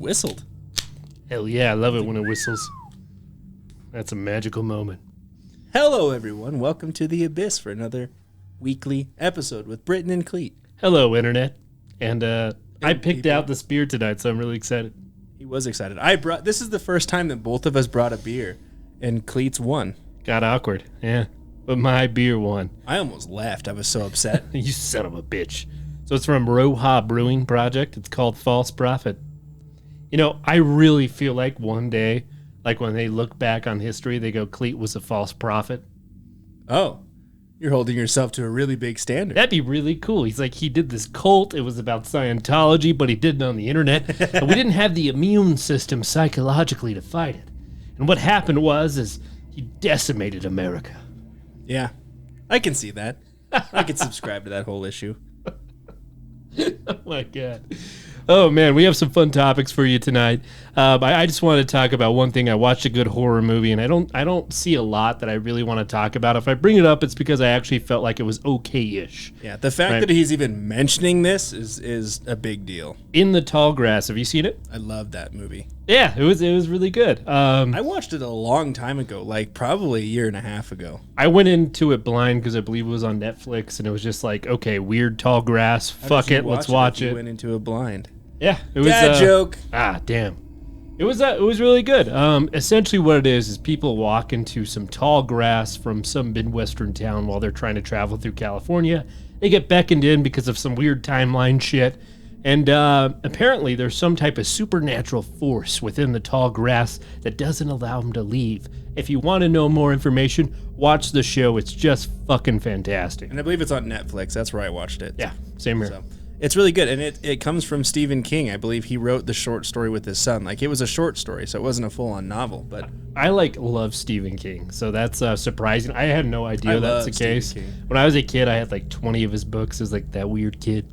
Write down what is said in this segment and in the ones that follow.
whistled. Hell yeah, I love it when it whistles. That's a magical moment. Hello, everyone. Welcome to The Abyss for another weekly episode with Britton and Cleet. Hello, Internet. And I picked out this beer tonight, so I'm really excited. He was excited. This is the first time that both of us brought a beer, and Cleet's won. Got awkward, yeah. But my beer won. I almost left. I was so upset. You son of a bitch. So it's from Roha Brewing Project. It's called False Prophet. You know, I really feel like one day, like when they look back on history, they go, Cleet was a false prophet. Oh, you're holding yourself to a really big standard. That'd be really cool. He's like, he did this cult. It was about Scientology, but he did it on the internet. And we didn't have the immune system psychologically to fight it. And what happened is he decimated America. Yeah, I can see that. I could subscribe to that whole issue. Oh, my God. Oh, man, we have some fun topics for you tonight. I just want to talk about one thing. I watched a good horror movie, and I don't see a lot that I really want to talk about. If I bring it up, it's because I actually felt like it was okay-ish. Yeah, the fact that he's even mentioning this is a big deal. In the Tall Grass. Have you seen it? I love that movie. Yeah, it was really good. I watched it a long time ago, like probably a year and a half ago. I went into it blind because I believe it was on Netflix, and it was just like, okay, weird tall grass. Fuck it, let's watch it. You went into it blind. Yeah, it was Dad joke. Ah, damn. It was really good. Essentially, what it is people walk into some tall grass from some Midwestern town while they're trying to travel through California. They get beckoned in because of some weird timeline shit. And apparently there's some type of supernatural force within the tall grass that doesn't allow them to leave. If you want to know more information, watch the show. It's just fucking fantastic. And I believe it's on Netflix. That's where I watched it. Yeah, same here. So, it's really good. And it comes from Stephen King. I believe he wrote the short story with his son. Like, it was a short story, so it wasn't a full-on novel. But I love Stephen King, so that's surprising. I had no idea that's the case. When I was a kid, I had like 20 of his books as like that weird kid.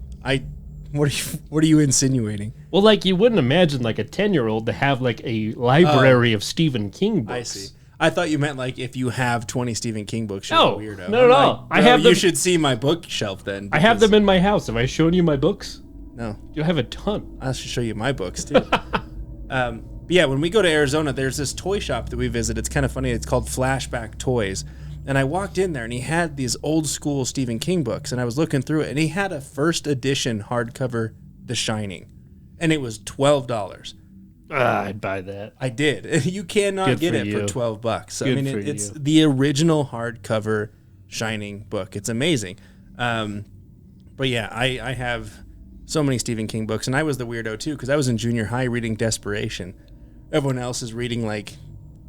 What are you insinuating? Well, like, you wouldn't imagine like a 10-year-old to have like a library of Stephen King books. I see. I thought you meant like if you have 20 Stephen King books, you're a weirdo. No, no. I have them. You should see my bookshelf then. I have them in my house. Have I shown you my books? No. You have a ton. I should show you my books too. But yeah, when we go to Arizona, there's this toy shop that we visit. It's kind of funny. It's called Flashback Toys. And I walked in there, and he had these old school Stephen King books, and I was looking through it, and he had a first edition hardcover The Shining, and it was $12. I'd buy that. I did. You cannot get it for $12. So, I mean, it's the original hardcover Shining book. It's amazing. But yeah, I have so many Stephen King books, and I was the weirdo too, because I was in junior high reading Desperation. Everyone else is reading like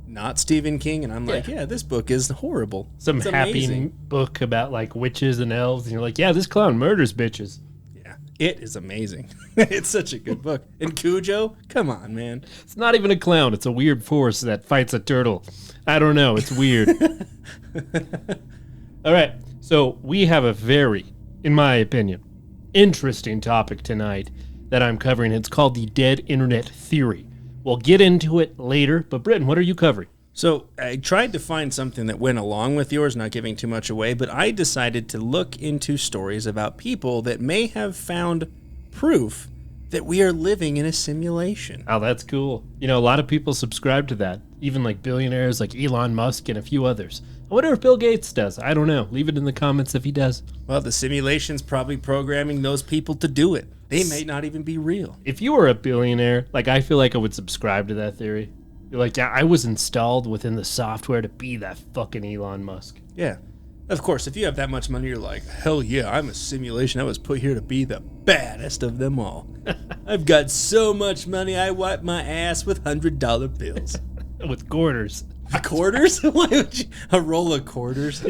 not Stephen King, and I'm like, yeah, this book is horrible. Some happy book about like witches and elves, and you're like, yeah, this clown murders bitches. Yeah, it is amazing. It's such a good book. And Cujo, come on, man. It's not even a clown. It's a weird force that fights a turtle. I don't know. It's weird. All right, so we have a very, in my opinion, interesting topic tonight that I'm covering. It's called the dead internet theory. We'll get into it later, but Britton, what are you covering? So I tried to find something that went along with yours, not giving too much away, but I decided to look into stories about people that may have found proof that we are living in a simulation. Oh, that's cool. You know, a lot of people subscribe to that, even like billionaires like Elon Musk and a few others. I wonder if Bill Gates does. I don't know. Leave it in the comments if he does. Well, the simulation's probably programming those people to do it. They may not even be real. If you were a billionaire, like, I feel like I would subscribe to that theory. You're like, yeah, I was installed within the software to be that fucking Elon Musk. Yeah. Of course, if you have that much money, you're like, hell yeah, I'm a simulation. I was put here to be the baddest of them all. I've got so much money, I wipe my ass with $100 bills. With quarters. Quarters? Why would you? A roll of quarters?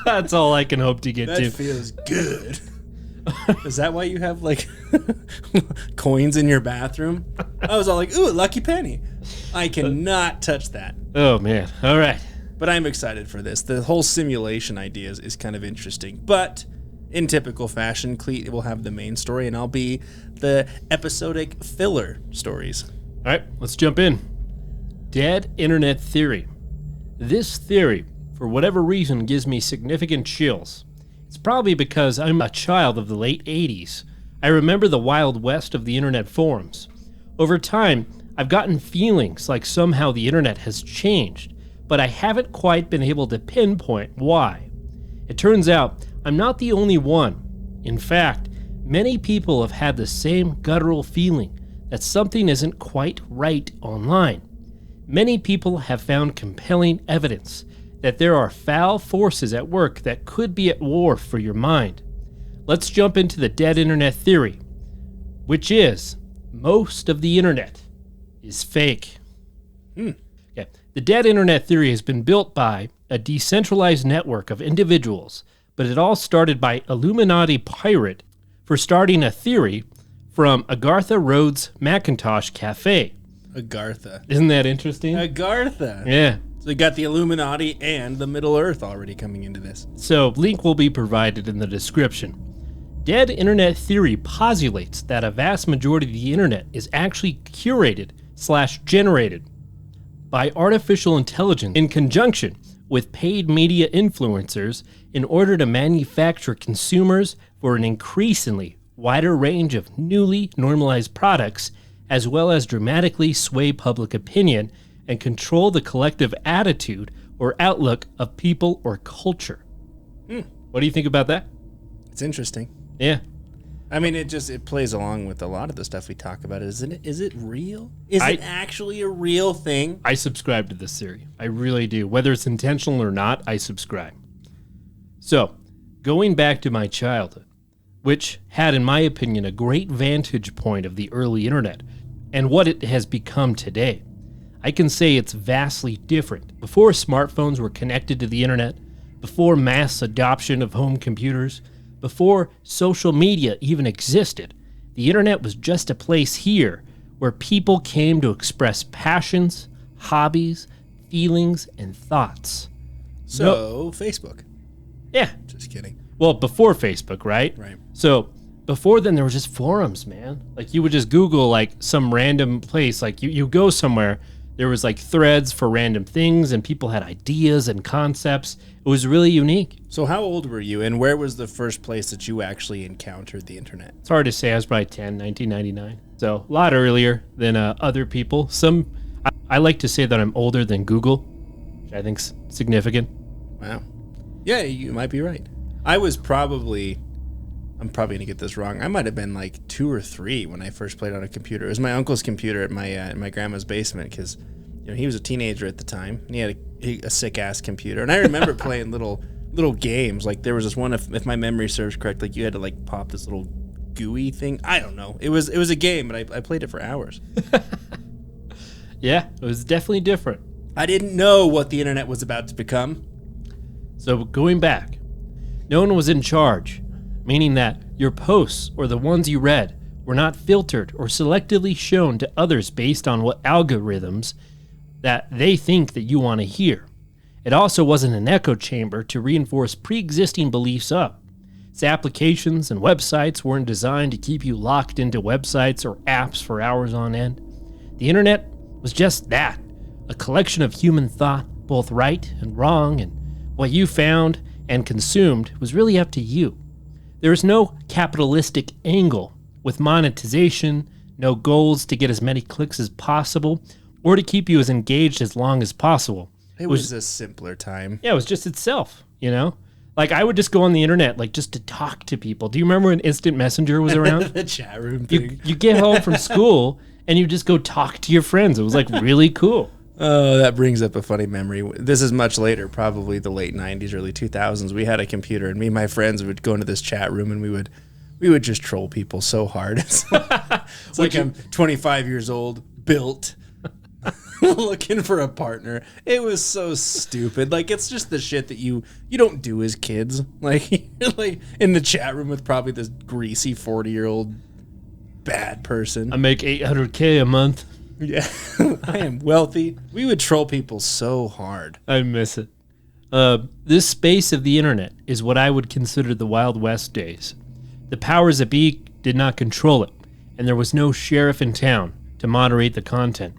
That's all I can hope to get to. That feels good. Is that why you have, like, coins in your bathroom? I was all like, ooh, a lucky penny. I cannot touch that. Oh, man. All right. But I'm excited for this. The whole simulation idea is kind of interesting. But in typical fashion, Cleet will have the main story, and I'll be the episodic filler stories. All right, let's jump in. Dead internet theory. This theory, for whatever reason, gives me significant chills. It's probably because I'm a child of the late 80s. I remember the Wild West of the internet forums. Over time, I've gotten feelings like somehow the internet has changed, but I haven't quite been able to pinpoint why. It turns out I'm not the only one. In fact, many people have had the same guttural feeling that something isn't quite right online. Many people have found compelling evidence that there are foul forces at work that could be at war for your mind. Let's jump into the dead internet theory, which is most of the internet is fake. Yeah. The dead internet theory has been built by a decentralized network of individuals, but it all started by Illuminati pirate for starting a theory from Agartha Rhodes Macintosh Cafe. Agartha. Isn't that interesting? Agartha. Yeah. So you got the Illuminati and the Middle Earth already coming into this. So link will be provided in the description. Dead internet theory postulates that a vast majority of the internet is actually curated/generated by artificial intelligence in conjunction with paid media influencers in order to manufacture consumers for an increasingly wider range of newly normalized products, as well as dramatically sway public opinion and control the collective attitude or outlook of people or culture. What do you think about that? It's interesting. Yeah. I mean, it plays along with a lot of the stuff we talk about, isn't it? Is it real? Is it actually a real thing? I subscribe to this theory. I really do. Whether it's intentional or not, I subscribe. So, going back to my childhood, which had, in my opinion, a great vantage point of the early internet and what it has become today, I can say it's vastly different. Before smartphones were connected to the internet, before mass adoption of home computers, before social media even existed, the internet was just a place here where people came to express passions, hobbies, feelings, and thoughts. So, Facebook. Yeah. Just kidding. Well, before Facebook, right? Right. So, before then, there was just forums, man. Like, you would just Google, like, some random place. Like, you go somewhere, there was, like, threads for random things, and people had ideas and concepts. It was really unique. So how old were you, and where was the first place that you actually encountered the internet? It's hard to say. I was probably 10, 1999. So a lot earlier than other people. I like to say that I'm older than Google, which I think's significant. Wow. Yeah, you might be right. I'm probably going to get this wrong. I might have been like 2 or 3 when I first played on a computer. It was my uncle's computer at my grandma's basement because he was a teenager at the time, and he had a sick-ass computer. And I remember playing little games. Like, there was this one, if my memory serves correct, like, you had to, like, pop this little gooey thing. I don't know. It was a game, but I played it for hours. Yeah, it was definitely different. I didn't know what the internet was about to become. So, going back, no one was in charge, meaning that your posts, or the ones you read, were not filtered or selectively shown to others based on what algorithms that they think that you want to hear. It also wasn't an echo chamber to reinforce pre-existing beliefs up. Its applications and websites weren't designed to keep you locked into websites or apps for hours on end. The internet was just that, a collection of human thought, both right and wrong, and what you found and consumed was really up to you. There was no capitalistic angle with monetization, no goals to get as many clicks as possible, or to keep you as engaged as long as possible. It was a simpler time. Yeah, it was just itself, Like, I would just go on the internet, like, just to talk to people. Do you remember when Instant Messenger was around? The chat room thing. You get home from school, and you just go talk to your friends. It was, like, really cool. Oh, that brings up a funny memory. This is much later, probably the late 90s, early 2000s. We had a computer, and me and my friends would go into this chat room, and we would just troll people so hard. It's like I'm 25 years old, built, looking for a partner. It was so stupid. Like, it's just the shit that you don't do as kids. Like, you're like in the chat room with probably this greasy 40-year-old bad person. I make $800K a month. Yeah, I am wealthy. We would troll people so hard. I miss it. This space of the internet is what I would consider the Wild West days. The powers that be did not control it, and there was no sheriff in town to moderate the content.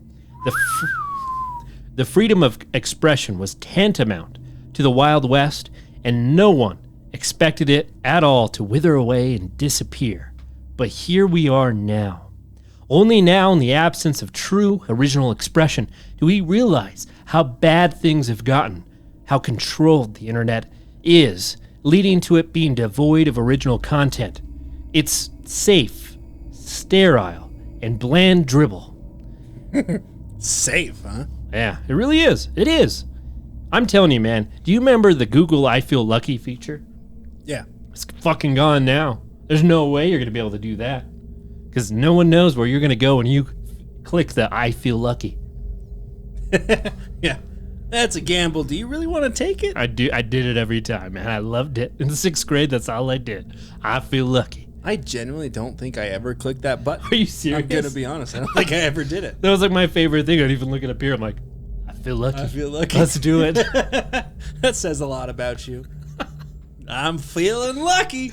The freedom of expression was tantamount to the Wild West, and no one expected it at all to wither away and disappear. But here we are now. Only now, in the absence of true original expression, do we realize how bad things have gotten, how controlled the internet is, leading to it being devoid of original content. It's safe, sterile, and bland dribble. Safe, huh? Yeah, it really is. It is. I'm telling you, man. Do you remember the Google I Feel Lucky feature? Yeah. It's fucking gone now. There's no way you're going to be able to do that. Because no one knows where you're going to go when you click the I Feel Lucky. Yeah. That's a gamble. Do you really want to take it? I do. I did it every time, man. I loved it. In the 6th grade, that's all I did. I feel lucky. I genuinely don't think I ever clicked that button. Are you serious? I'm going to be honest. I don't think I ever did it. That was like my favorite thing. I'd even look it up here. I'm like, I feel lucky. I feel lucky. Let's do it. That says a lot about you. I'm feeling lucky.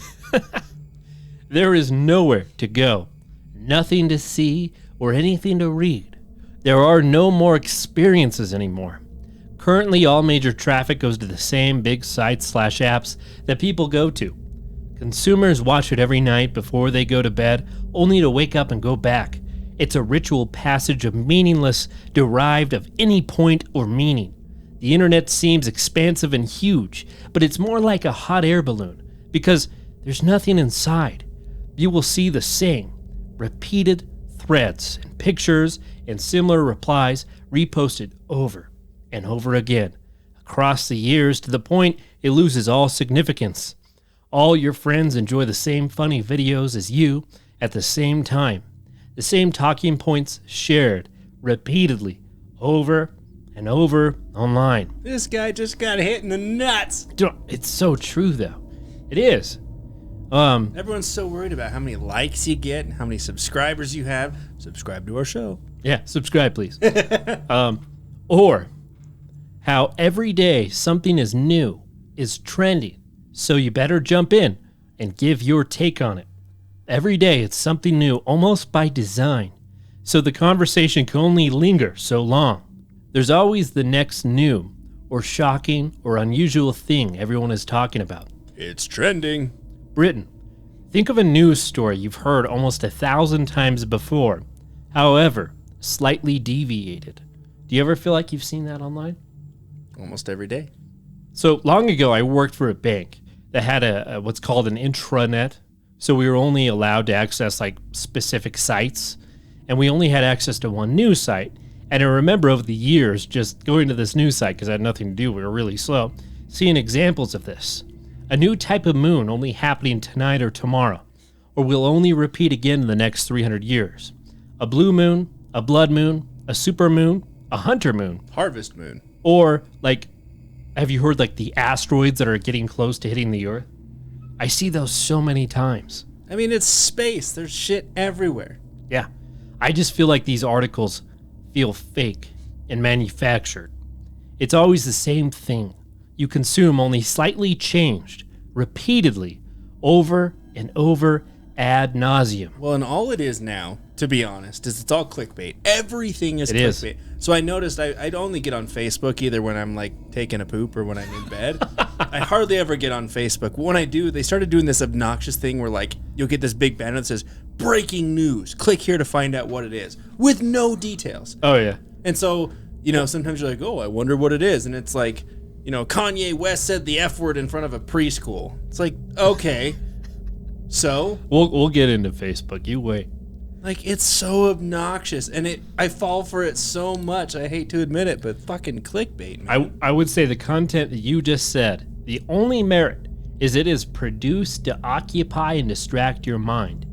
There is nowhere to go, nothing to see, or anything to read. There are no more experiences anymore. Currently, all major traffic goes to the same big sites/apps that people go to. Consumers watch it every night before they go to bed, only to wake up and go back. It's a ritual passage of meaningless, derived of any point or meaning. The internet seems expansive and huge, but it's more like a hot air balloon, because there's nothing inside. You will see the same repeated threads and pictures and similar replies reposted over and over again across the years, to the point it loses all significance. All your friends enjoy the same funny videos as you at the same time. The same talking points shared repeatedly over and over online. This guy just got hit in the nuts. It's so true, though. It is. Everyone's so worried about how many likes you get and how many subscribers you have. Subscribe to our show. Yeah, subscribe, please. Or how every day something is new, is trending, so you better jump in and give your take on it. Every day it's something new, almost by design, so the conversation can only linger so long. There's always the next new or shocking or unusual thing everyone is talking about. It's trending. Britain. Think of a news story you've heard almost 1,000 times before, however, slightly deviated. Do you ever feel like you've seen that online? Almost every day. So long ago, I worked for a bank that had a what's called an intranet. So we were only allowed to access like specific sites, and we only had access to one news site. And I remember over the years just going to this news site because I had nothing to do. We were really slow, seeing examples of this. A new type of moon only happening tonight or tomorrow, or will only repeat again in the next 300 years. A blue moon, a blood moon, a super moon, a hunter moon. Harvest moon. Or, like, have you heard, like, the asteroids that are getting close to hitting the Earth? I see those so many times. I mean, it's space. There's shit everywhere. Yeah. I just feel like these articles feel fake and manufactured. It's always the same thing. You consume, only slightly changed, repeatedly, over and over, ad nauseum. Well, and all it is now, to be honest, is it's all clickbait. Everything is clickbait. So I noticed I'd only get on Facebook either when I'm like taking a poop or when I'm in bed. I hardly ever get on Facebook. When I do, they started doing this obnoxious thing where like you'll get this big banner that says breaking news. Click here to find out what it is with no details. Oh, yeah. And so, you know, sometimes you're like, oh, I wonder what it is. And it's like, you know, Kanye West said the F word in front of a preschool. It's like, okay. So we'll get into Facebook. You wait. Like, it's so obnoxious, and I fall for it so much. I hate to admit it, but fucking clickbait, man. I would say the content that you just said, the only merit is it is produced to occupy and distract your mind.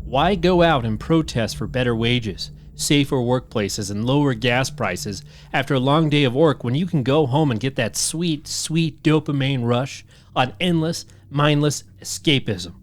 Why go out and protest for better wages, safer workplaces, and lower gas prices after a long day of work when you can go home and get that sweet, sweet dopamine rush on endless, mindless escapism?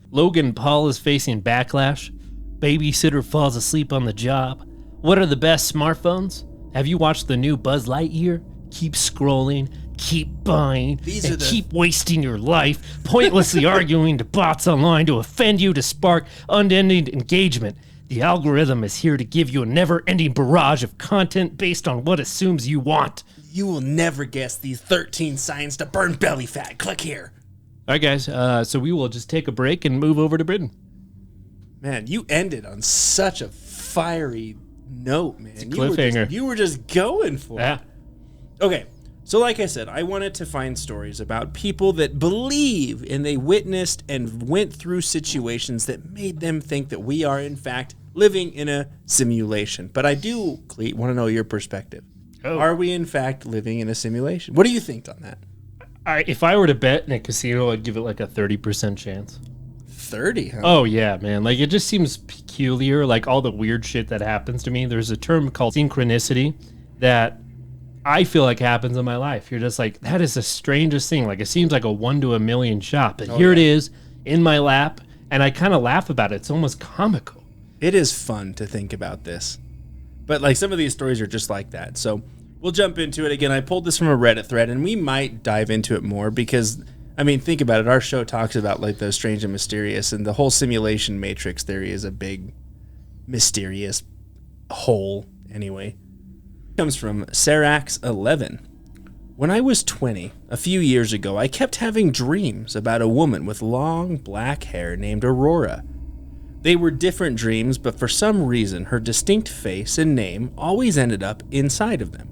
Logan Paul is facing backlash. Babysitter falls asleep on the job. What are the best smartphones? Have you watched the new Buzz Lightyear? Keep scrolling, keep buying, keep wasting your life, pointlessly arguing to bots online to offend you, to spark unending engagement. The algorithm is here to give you a never-ending barrage of content based on what assumes you want. You will never guess these 13 signs to burn belly fat. Click here. All right, guys, so we will just take a break and move over to Britain. Man, you ended on such a fiery note, man. It's a cliffhanger. You were just going for it. Okay, so like I said, I wanted to find stories about people that believe and they witnessed and went through situations that made them think that we are, in fact, living in a simulation. But I do, Cleet, want to know your perspective. Oh. Are we, in fact, living in a simulation? What do you think on that? If I were to bet in a casino, I'd give it like a 30% chance. 30, huh? Oh, yeah, man. Like, it just seems peculiar, like all the weird shit that happens to me. There's a term called synchronicity that I feel like happens in my life. You're just like, that is the strangest thing. Like, it seems like a 1 to a million shot. But here it is in my lap, and I kind of laugh about it. It's almost comical. It is fun to think about this. But, like, some of these stories are just like that. So we'll jump into it. Again, I pulled this from a Reddit thread, and we might dive into it more because, I mean, think about it. Our show talks about, like, the strange and mysterious, and the whole simulation matrix theory is a big, mysterious hole anyway. It comes from Sarax11. When I was 20, a few years ago, I kept having dreams about a woman with long black hair named Aurora. They were different dreams, but for some reason, her distinct face and name always ended up inside of them.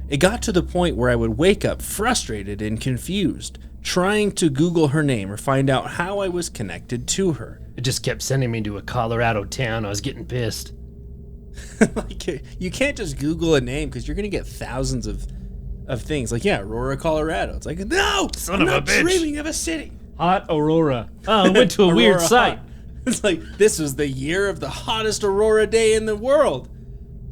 It got to the point where I would wake up frustrated and confused, trying to Google her name or find out how I was connected to her. It just kept sending me to a Colorado town. I was getting pissed. Like, you can't just Google a name because you're going to get thousands of things. Like, yeah, Aurora, Colorado. It's like, no, I'm not dreaming of a city. Hot Aurora. Oh, I went to a weird site. It's like, this was the year of the hottest Aurora day in the world.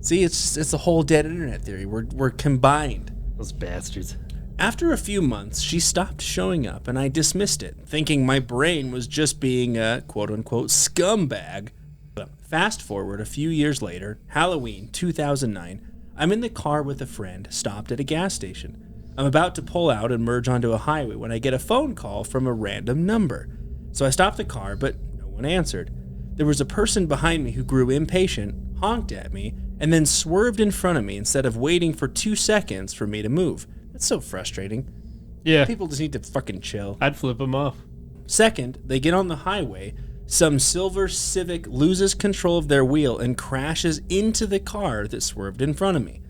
See, it's a whole dead internet theory. We're combined. Those bastards. After a few months, she stopped showing up, and I dismissed it, thinking my brain was just being a quote-unquote scumbag. Fast forward a few years later, Halloween 2009, I'm in the car with a friend, stopped at a gas station. I'm about to pull out and merge onto a highway when I get a phone call from a random number. So I stopped the car, but no one answered. There was a person behind me who grew impatient, honked at me, and then swerved in front of me instead of waiting for 2 seconds for me to move. That's so frustrating. Yeah. People just need to fucking chill. I'd flip them off. Second, they get on the highway. Some silver Civic loses control of their wheel and crashes into the car that swerved in front of me.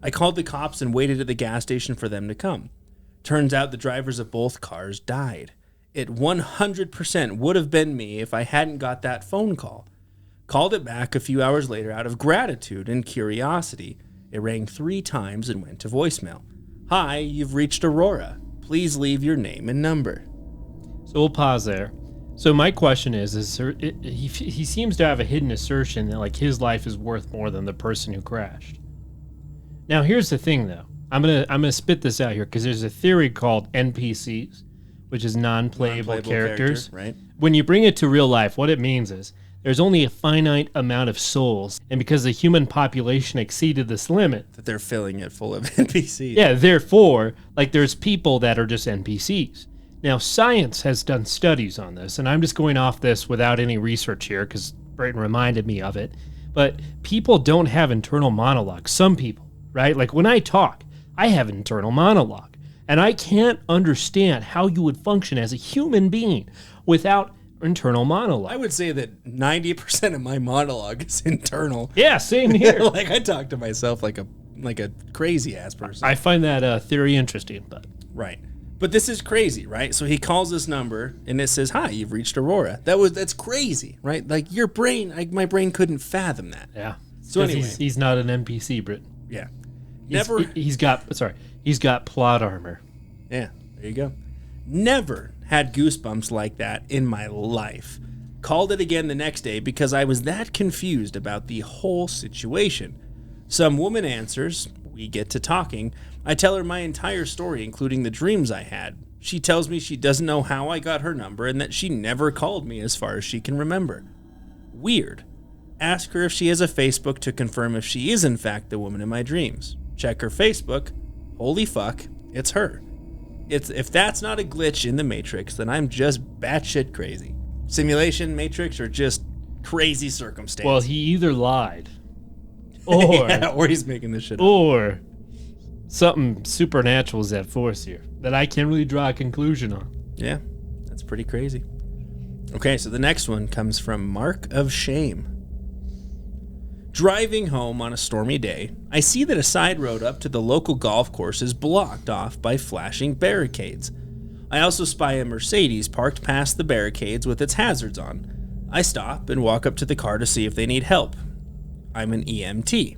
I called the cops and waited at the gas station for them to come. Turns out the drivers of both cars died. It 100% would have been me if I hadn't got that phone call. Called it back a few hours later out of gratitude and curiosity. It rang 3 times and went to voicemail. Hi, you've reached Aurora. Please leave your name and number. So we'll pause there. So my question is he seems to have a hidden assertion that like his life is worth more than the person who crashed. Now here's the thing though. I'm gonna spit this out here because there's a theory called NPCs, which is non-playable characters. Right. When you bring it to real life, what it means is there's only a finite amount of souls, and because the human population exceeded this limit, that they're filling it full of NPCs. Yeah, therefore, like there's people that are just NPCs. Now, science has done studies on this, and I'm just going off this without any research here because Brayton reminded me of it. But people don't have internal monologues. Some people, right? Like when I talk, I have an internal monologue, and I can't understand how you would function as a human being without internal monologue. I would say that 90% of my monologue is internal. Yeah, same here. Like I talk to myself like a crazy ass person. I find that theory interesting, but right. But this is crazy, right? So he calls this number and it says, "Hi, you've reached Aurora." That's crazy, right? Like your brain, my brain couldn't fathom that. Yeah. So anyway, he's not an NPC, Britt. Yeah. He's got plot armor. Yeah. There you go. Never had goosebumps like that in my life. Called it again the next day because I was that confused about the whole situation. Some woman answers. We get to talking. I tell her my entire story, including the dreams I had. She tells me she doesn't know how I got her number and that she never called me as far as she can remember. Weird. Ask her if she has a Facebook to confirm if she is in fact the woman in my dreams. Check her Facebook. Holy fuck, it's her. If that's not a glitch in the Matrix, then I'm just batshit crazy. Simulation, Matrix, or just crazy circumstance. Well, he either lied, or he's making this shit up. Or something supernatural is at force here that I can't really draw a conclusion on. Yeah, that's pretty crazy. Okay, so the next one comes from Mark of Shame. Driving home on a stormy day, I see that a side road up to the local golf course is blocked off by flashing barricades. I also spy a Mercedes parked past the barricades with its hazards on. I stop and walk up to the car to see if they need help. I'm an EMT.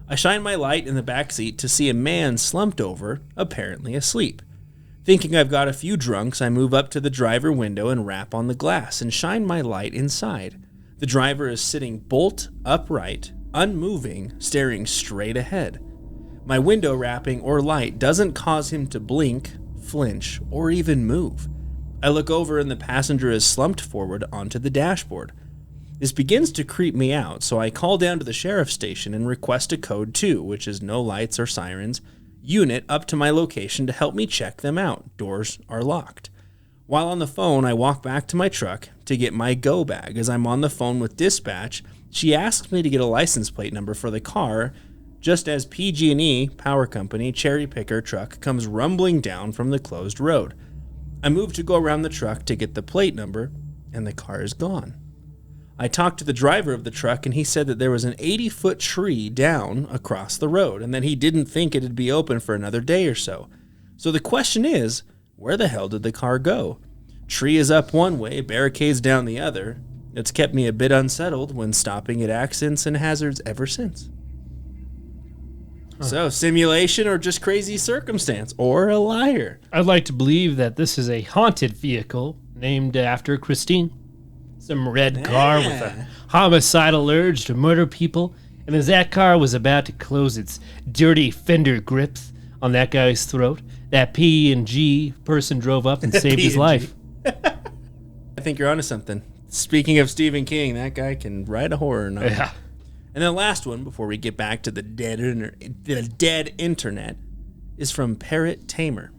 I shine my light in the back seat to see a man slumped over, apparently asleep. Thinking I've got a few drunks, I move up to the driver window and rap on the glass and shine my light inside. The driver is sitting bolt upright, unmoving, staring straight ahead. My window wrapping or light doesn't cause him to blink, flinch, or even move. I look over and the passenger is slumped forward onto the dashboard. This begins to creep me out, so I call down to the sheriff's station and request a code 2, which is no lights or sirens, unit up to my location to help me check them out. Doors are locked. While on the phone, I walk back to my truck to get my go bag. As I'm on the phone with dispatch, she asks me to get a license plate number for the car, just as PG&E, power company, cherry picker truck comes rumbling down from the closed road. I move to go around the truck to get the plate number, and the car is gone. I talked to the driver of the truck, and he said that there was an 80-foot tree down across the road, and that he didn't think it'd be open for another day or so. So the question is, where the hell did the car go? Tree is up one way, barricades down the other. It's kept me a bit unsettled when stopping at accidents and hazards ever since. So, simulation or just crazy circumstance, or a liar? I'd like to believe that this is a haunted vehicle named after Christine. Some red car with a homicidal urge to murder people, and as that car was about to close its dirty fender grips on that guy's throat, that P&G person drove up and saved his life. I think you're onto something. Speaking of Stephen King, that guy can write a horror novel. Yeah. And the last one, before we get back to the dead internet, is from Parrot Tamer.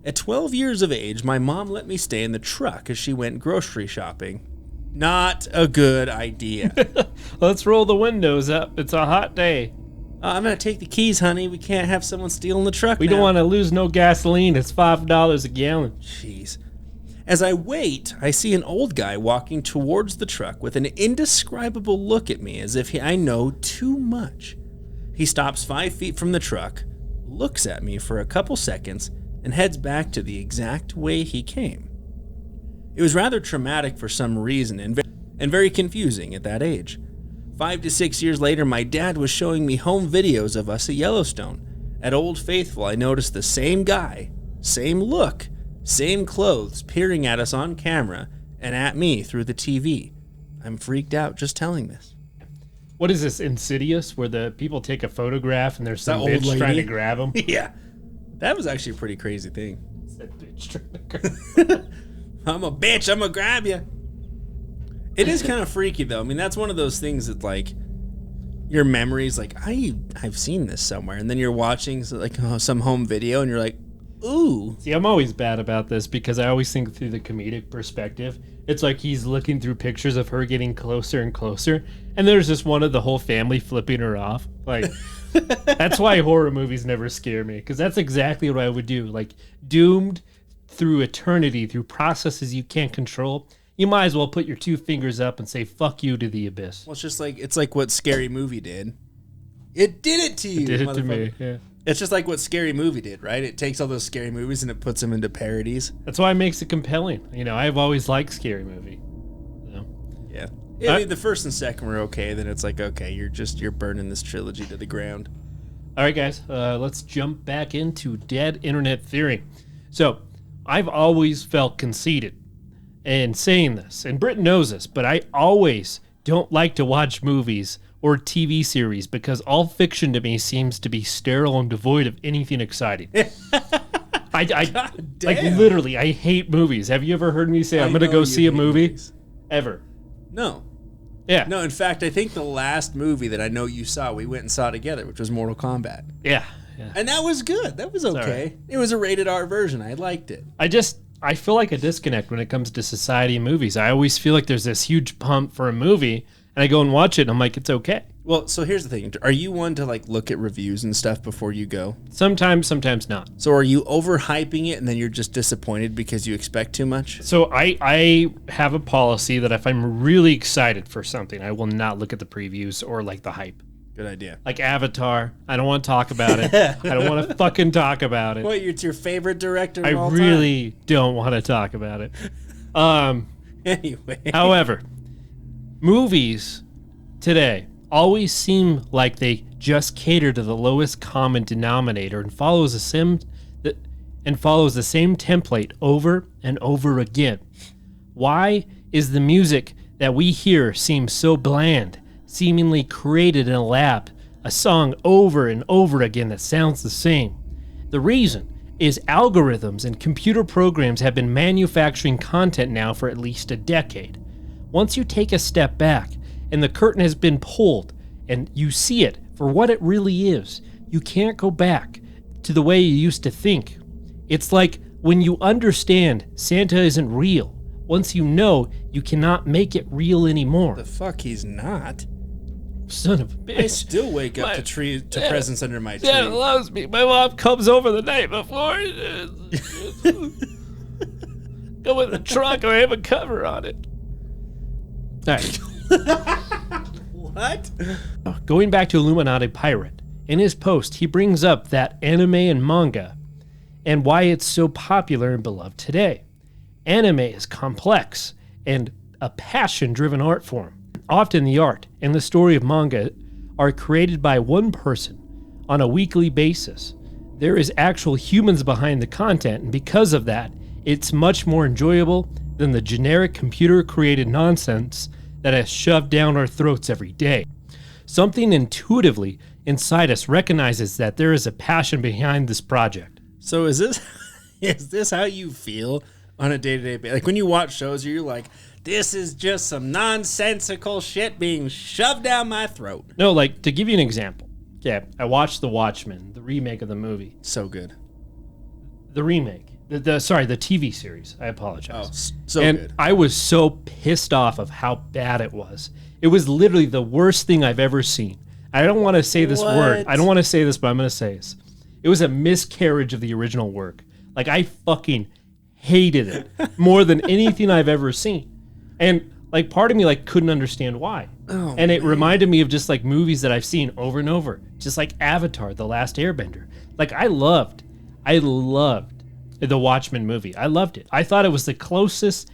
At 12 years of age, my mom let me stay in the truck as she went grocery shopping. Not a good idea. Let's roll the windows up. It's a hot day. I'm going to take the keys, honey. We can't have someone stealing the truck We don't want to lose no gasoline. It's $5 a gallon. Jeez. As I wait, I see an old guy walking towards the truck with an indescribable look at me as if I know too much. He stops 5 feet from the truck, looks at me for a couple seconds, and heads back to the exact way he came. It was rather traumatic for some reason and very confusing at that age. 5 to 6 years later, my dad was showing me home videos of us at Yellowstone. At Old Faithful, I noticed the same guy, same look, same clothes, peering at us on camera and at me through the TV. I'm freaked out just telling this. What is this, Insidious, where the people take a photograph and there's some bitch trying to grab them? Yeah. That was actually a pretty crazy thing. It's that bitch trying to grab I'm a bitch, I'm gonna grab you. It is kind of freaky, though. I mean, that's one of those things that, like, your memories, like, I've seen this somewhere. And then you're watching, some home video, and you're like, ooh. See, I'm always bad about this because I always think through the comedic perspective. It's like he's looking through pictures of her getting closer and closer, and there's just one of the whole family flipping her off. Like, that's why horror movies never scare me, because that's exactly what I would do. Like, doomed through eternity, through processes you can't control, you might as well put your 2 fingers up and say, fuck you to the abyss. Well, it's like what Scary Movie did. It did it to you, It did it to me, yeah. It's just like what Scary Movie did, right? It takes all those scary movies and it puts them into parodies. That's why it makes it compelling. You know, I've always liked Scary Movie. Yeah. I mean, the first and second were okay. Then it's like, okay, you're burning this trilogy to the ground. All right, guys, let's jump back into Dead Internet Theory. So, I've always felt conceited in saying this, and Britton knows this, but I always don't like to watch movies or TV series because all fiction to me seems to be sterile and devoid of anything exciting. I like, literally, I hate movies. Have you ever heard me say I'm going to go see a movie? Movies. Ever? No. Yeah. No, in fact, I think the last movie that I know you saw, we went and saw together, which was Mortal Kombat. Yeah. And that was good. That was okay. Right. It was a rated R version. I liked it. I feel like a disconnect when it comes to society and movies. I always feel like there's this huge pump for a movie, And I go and watch it, and I'm like, it's okay. Well, so here's the thing. Are you one to like look at reviews and stuff before you go? Sometimes not. So are you overhyping it and then you're just disappointed because you expect too much? So I have a policy that if I'm really excited for something, I will not look at the previews or like the hype. Good idea. Like Avatar, I don't want to talk about it. I don't want to fucking talk about it. What, it's your favorite director of all time? I really don't want to talk about it. Anyway. However, movies today always seem like they just cater to the lowest common denominator and follows the same template over and over again. Why is the music that we hear seem so bland, seemingly created in a lab, a song over and over again that sounds the same? The reason is algorithms and computer programs have been manufacturing content now for at least a decade. Once you take a step back and the curtain has been pulled and you see it for what it really is, you can't go back to the way you used to think. It's like when you understand Santa isn't real. Once you know, you cannot make it real anymore. The fuck he's not? Son of a bitch. I still wake up to presents under my tree. Dad loves me. My mom comes over the night before. Go in the trunk. I have a cover on it. All right. What? Going back to Illuminati Pirate, in his post, he brings up that anime and manga and why it's so popular and beloved today. Anime is complex and a passion-driven art form. Often the art and the story of manga are created by one person on a weekly basis. There is actual humans behind the content, and because of that, it's much more enjoyable than the generic computer-created nonsense that is shoved down our throats every day. Something intuitively inside us recognizes that there is a passion behind this project. So is this how you feel on a day-to-day basis? Like when you watch shows, you're like, this is just some nonsensical shit being shoved down my throat. No, like, to give you an example. Yeah, I watched The Watchmen, the remake of the movie. So good. The remake. The TV series. I apologize. Oh, so good. I was so pissed off of how bad it was. It was literally the worst thing I've ever seen. I don't want to say this word. I don't want to say this, but I'm going to say this. It was a miscarriage of the original work. Like, I fucking hated it more than anything I've ever seen. And, like, part of me, like, couldn't understand why. Oh, and it reminded me of just, like, movies that I've seen over and over. Just like Avatar, The Last Airbender. Like, I loved the Watchmen movie. I loved it. I thought it was the closest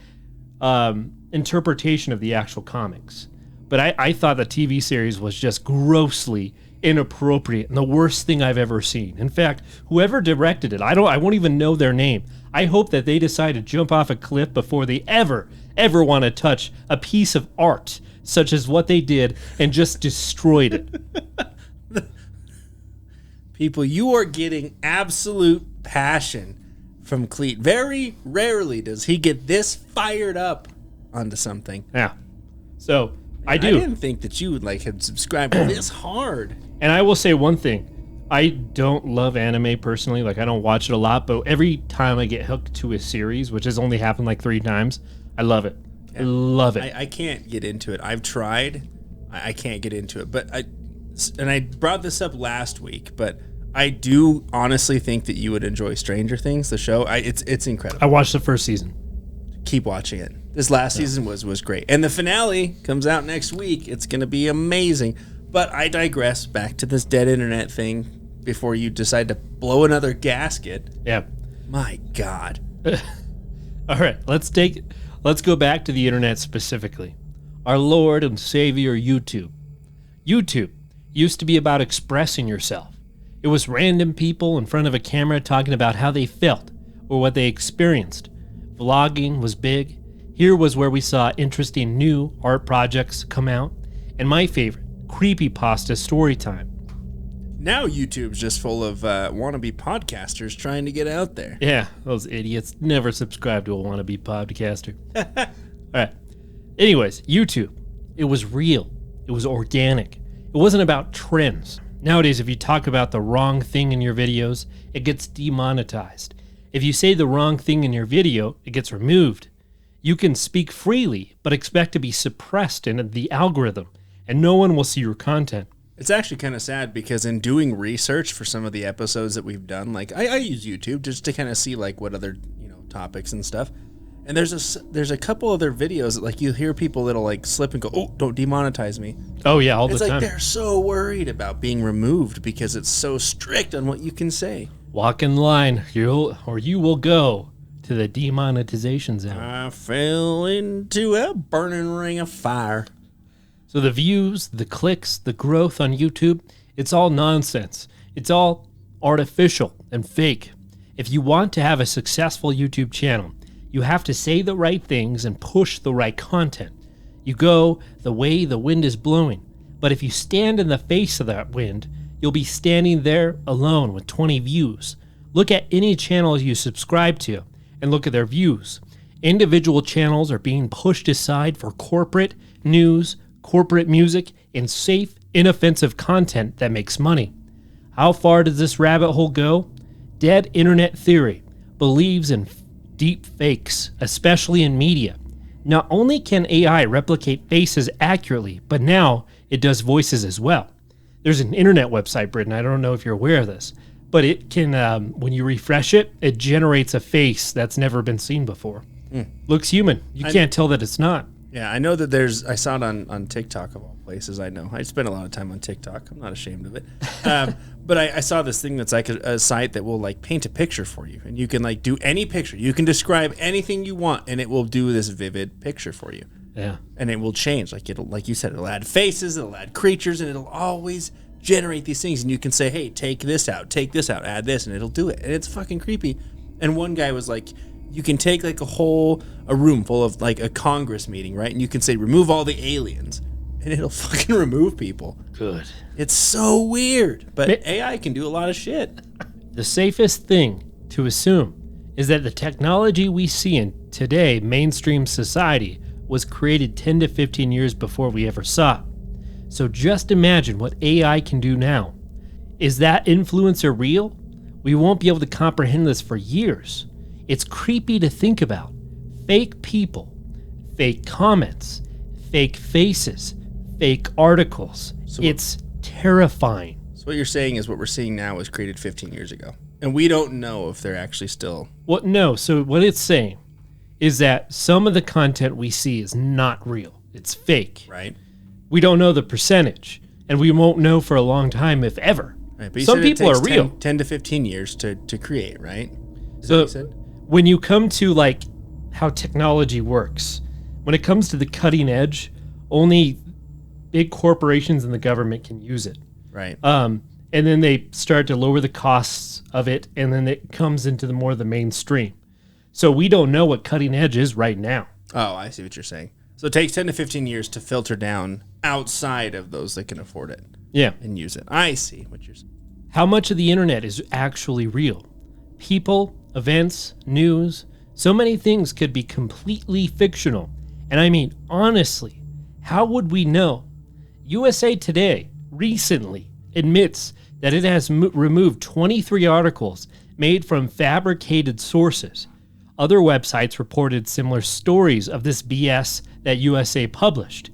interpretation of the actual comics. But I thought the TV series was just grossly inappropriate and the worst thing I've ever seen. In fact, whoever directed it, I won't even know their name. I hope that they decide to jump off a cliff before they ever want to touch a piece of art such as what they did and just destroyed it. People, you are getting absolute passion from Cleet. Very rarely does he get this fired up onto something. Yeah. So I do. I didn't think that you would like have subscribed this hard. And I will say one thing. I don't love anime personally. Like, I don't watch it a lot, but every time I get hooked to a series, which has only happened like 3 times, I love it. Yeah. I love it. I can't get into it. I've tried. I can't get into it. But I brought this up last week, but I do honestly think that you would enjoy Stranger Things, the show. It's incredible. I watched the first season. Keep watching it. This last season was great. And the finale comes out next week. It's going to be amazing. But I digress. Back to this dead internet thing before you decide to blow another gasket. Yeah. My God. All right. Let's go back to the internet specifically. Our Lord and Savior, YouTube. YouTube used to be about expressing yourself. It was random people in front of a camera talking about how they felt or what they experienced. Vlogging was big. Here was where we saw interesting new art projects come out. And my favorite, creepypasta story time. Now YouTube's just full of wannabe podcasters trying to get out there. Yeah, those idiots never subscribe to a wannabe podcaster. All right. Anyways, YouTube. It was real. It was organic. It wasn't about trends. Nowadays, if you talk about the wrong thing in your videos, it gets demonetized. If you say the wrong thing in your video, it gets removed. You can speak freely, but expect to be suppressed in the algorithm, and no one will see your content. It's actually kind of sad because in doing research for some of the episodes that we've done, like I use YouTube just to kind of see like what other topics and stuff. And there's a couple other videos that like you hear people that'll like slip and go, oh, don't demonetize me. Oh yeah, all the time. It's like they're so worried about being removed because it's so strict on what you can say. Walk in line, you will go to the demonetization zone. I fell into a burning ring of fire. So the views, the clicks, the growth on YouTube, it's all nonsense. It's all artificial and fake. If you want to have a successful YouTube channel, you have to say the right things and push the right content. You go the way the wind is blowing. But if you stand in the face of that wind, you'll be standing there alone with 20 views. Look at any channel you subscribe to and look at their views. Individual channels are being pushed aside for corporate news, corporate music, and safe, inoffensive content that makes money. How far does this rabbit hole go? Dead internet theory believes in deep fakes, especially in media. Not only can AI replicate faces accurately, but now it does voices as well. There's an internet website, Britton, I don't know if you're aware of this, but it can, when you refresh it, it generates a face that's never been seen before. Looks human. You can't tell that it's not. Yeah, I know that I saw it on TikTok of all places. I know. I spend a lot of time on TikTok. I'm not ashamed of it. But I saw this thing that's like a site that will like paint a picture for you. And you can like do any picture. You can describe anything you want and it will do this vivid picture for you. Yeah. And it will change. Like you said, it'll add faces, it'll add creatures, and it'll always generate these things. And you can say, hey, take this out, add this, and it'll do it. And it's fucking creepy. And one guy was like, you can take like a room full of like a Congress meeting, right? And you can say, remove all the aliens, and it'll fucking remove people. Good. It's so weird, but AI can do a lot of shit. The safest thing to assume is that the technology we see in today mainstream society was created 10 to 15 years before we ever saw it. So just imagine what AI can do now. Is that influencer real? We won't be able to comprehend this for years. It's creepy to think about. Fake people, fake comments, fake faces, fake articles. It's terrifying. So what you're saying is what we're seeing now was created 15 years ago. And we don't know if they're actually still... No, so what it's saying is that some of the content we see is not real. It's fake. Right. We don't know the percentage, and we won't know for a long time, if ever. Right, but some people are real. 10 to 15 years to create, right? So when you come to like how technology works, when it comes to the cutting edge, only big corporations and the government can use it. Right. And then they start to lower the costs of it, and then it comes into the mainstream. So we don't know what cutting edge is right now. Oh, I see what you're saying. So it takes 10 to 15 years to filter down outside of those that can afford it. Yeah. And use it. I see what you're saying. How much of the internet is actually real? People, events, news, so many things could be completely fictional. And I mean, honestly, how would we know? USA Today recently admits that it has removed 23 articles made from fabricated sources. Other websites reported similar stories of this BS that USA published.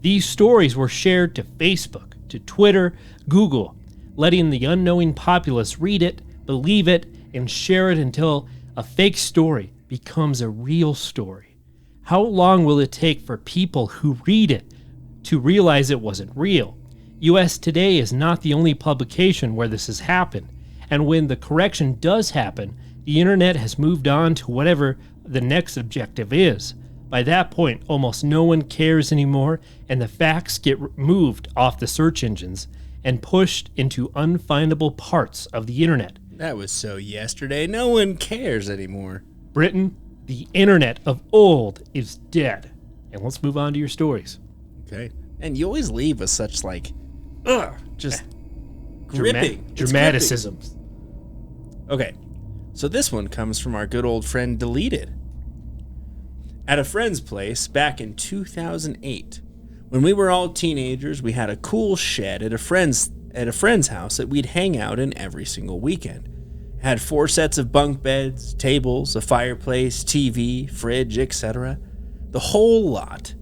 These stories were shared to Facebook, to Twitter, Google, letting the unknowing populace read it, believe it, and share it until a fake story becomes a real story. How long will it take for people who read it to realize it wasn't real? US Today is not the only publication where this has happened, and when the correction does happen, the internet has moved on to whatever the next objective is. By that point, almost no one cares anymore, and the facts get moved off the search engines and pushed into unfindable parts of the internet. That was so yesterday. No one cares anymore. Britain, the internet of old is dead. And let's move on to your stories. Okay. And you always leave with such just gripping. Dramaticisms. Okay. So this one comes from our good old friend Deleted. At a friend's place back in 2008, when we were all teenagers, we had a cool shed at a friend's house that we'd hang out in every single weekend. It Had 4 sets of bunk beds, tables, a fireplace, TV, fridge, etc. The whole lot.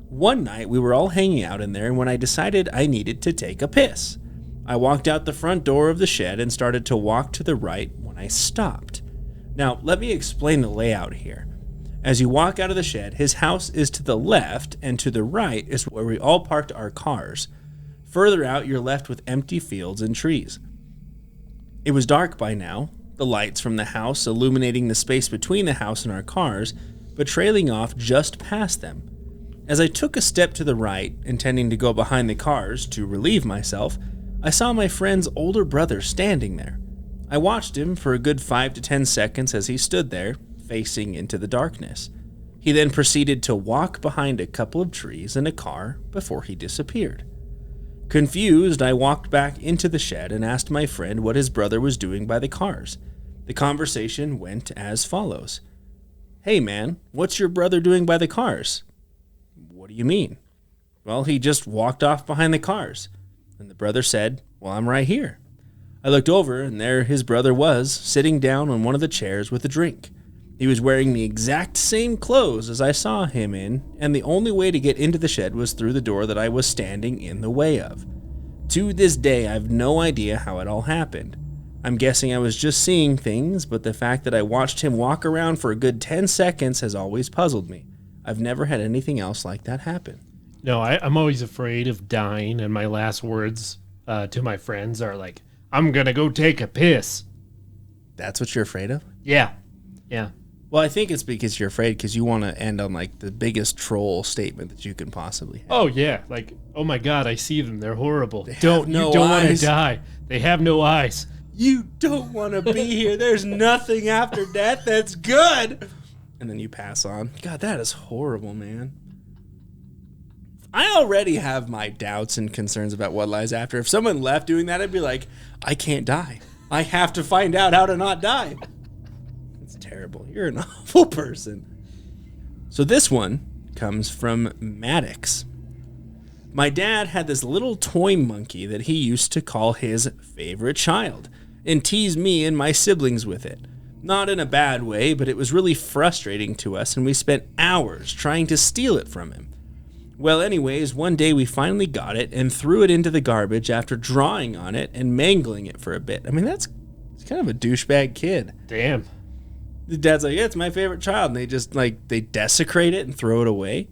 One night we were all hanging out in there, and when I decided I needed to take a piss, I walked out the front door of the shed and started to walk to the right when I stopped. Now, let me explain the layout here. As you walk out of the shed, his house is to the left, and to the right is where we all parked our cars. Further out, you're left with empty fields and trees. It was dark by now, the lights from the house illuminating the space between the house and our cars, but trailing off just past them. As I took a step to the right, intending to go behind the cars to relieve myself, I saw my friend's older brother standing there. I watched him for a good 5 to 10 seconds as he stood there, facing into the darkness. He then proceeded to walk behind a couple of trees and a car before he disappeared. Confused, I walked back into the shed and asked my friend what his brother was doing by the cars. The conversation went as follows. "Hey man, what's your brother doing by the cars?" "What do you mean?" "Well, he just walked off behind the cars." And the brother said, "Well, I'm right here." I looked over, and there his brother was, sitting down on one of the chairs with a drink. He was wearing the exact same clothes as I saw him in, and the only way to get into the shed was through the door that I was standing in the way of. To this day, I have no idea how it all happened. I'm guessing I was just seeing things, but the fact that I watched him walk around for a good 10 seconds has always puzzled me. I've never had anything else like that happen. No, I'm always afraid of dying, and my last words to my friends are like, "I'm going to go take a piss." That's what you're afraid of? Yeah. Well, I think it's because you're afraid because you want to end on like the biggest troll statement that you can possibly have. Oh, yeah. Like, oh my God, I see them. They're horrible. You don't want to die. They have no eyes. You don't want to be here. There's nothing after death that's good. And then you pass on. God, that is horrible, man. I already have my doubts and concerns about what lies after. If someone left doing that, I'd be like, I can't die. I have to find out how to not die. It's terrible. You're an awful person. So this one comes from Maddox. My dad had this little toy monkey that he used to call his favorite child and tease me and my siblings with it. Not in a bad way, but it was really frustrating to us, and we spent hours trying to steal it from him. Well, anyways, one day we finally got it and threw it into the garbage after drawing on it and mangling it for a bit. I mean, it's kind of a douchebag kid. Damn. The dad's like, yeah, it's my favorite child. And they just, they desecrate it and throw it away.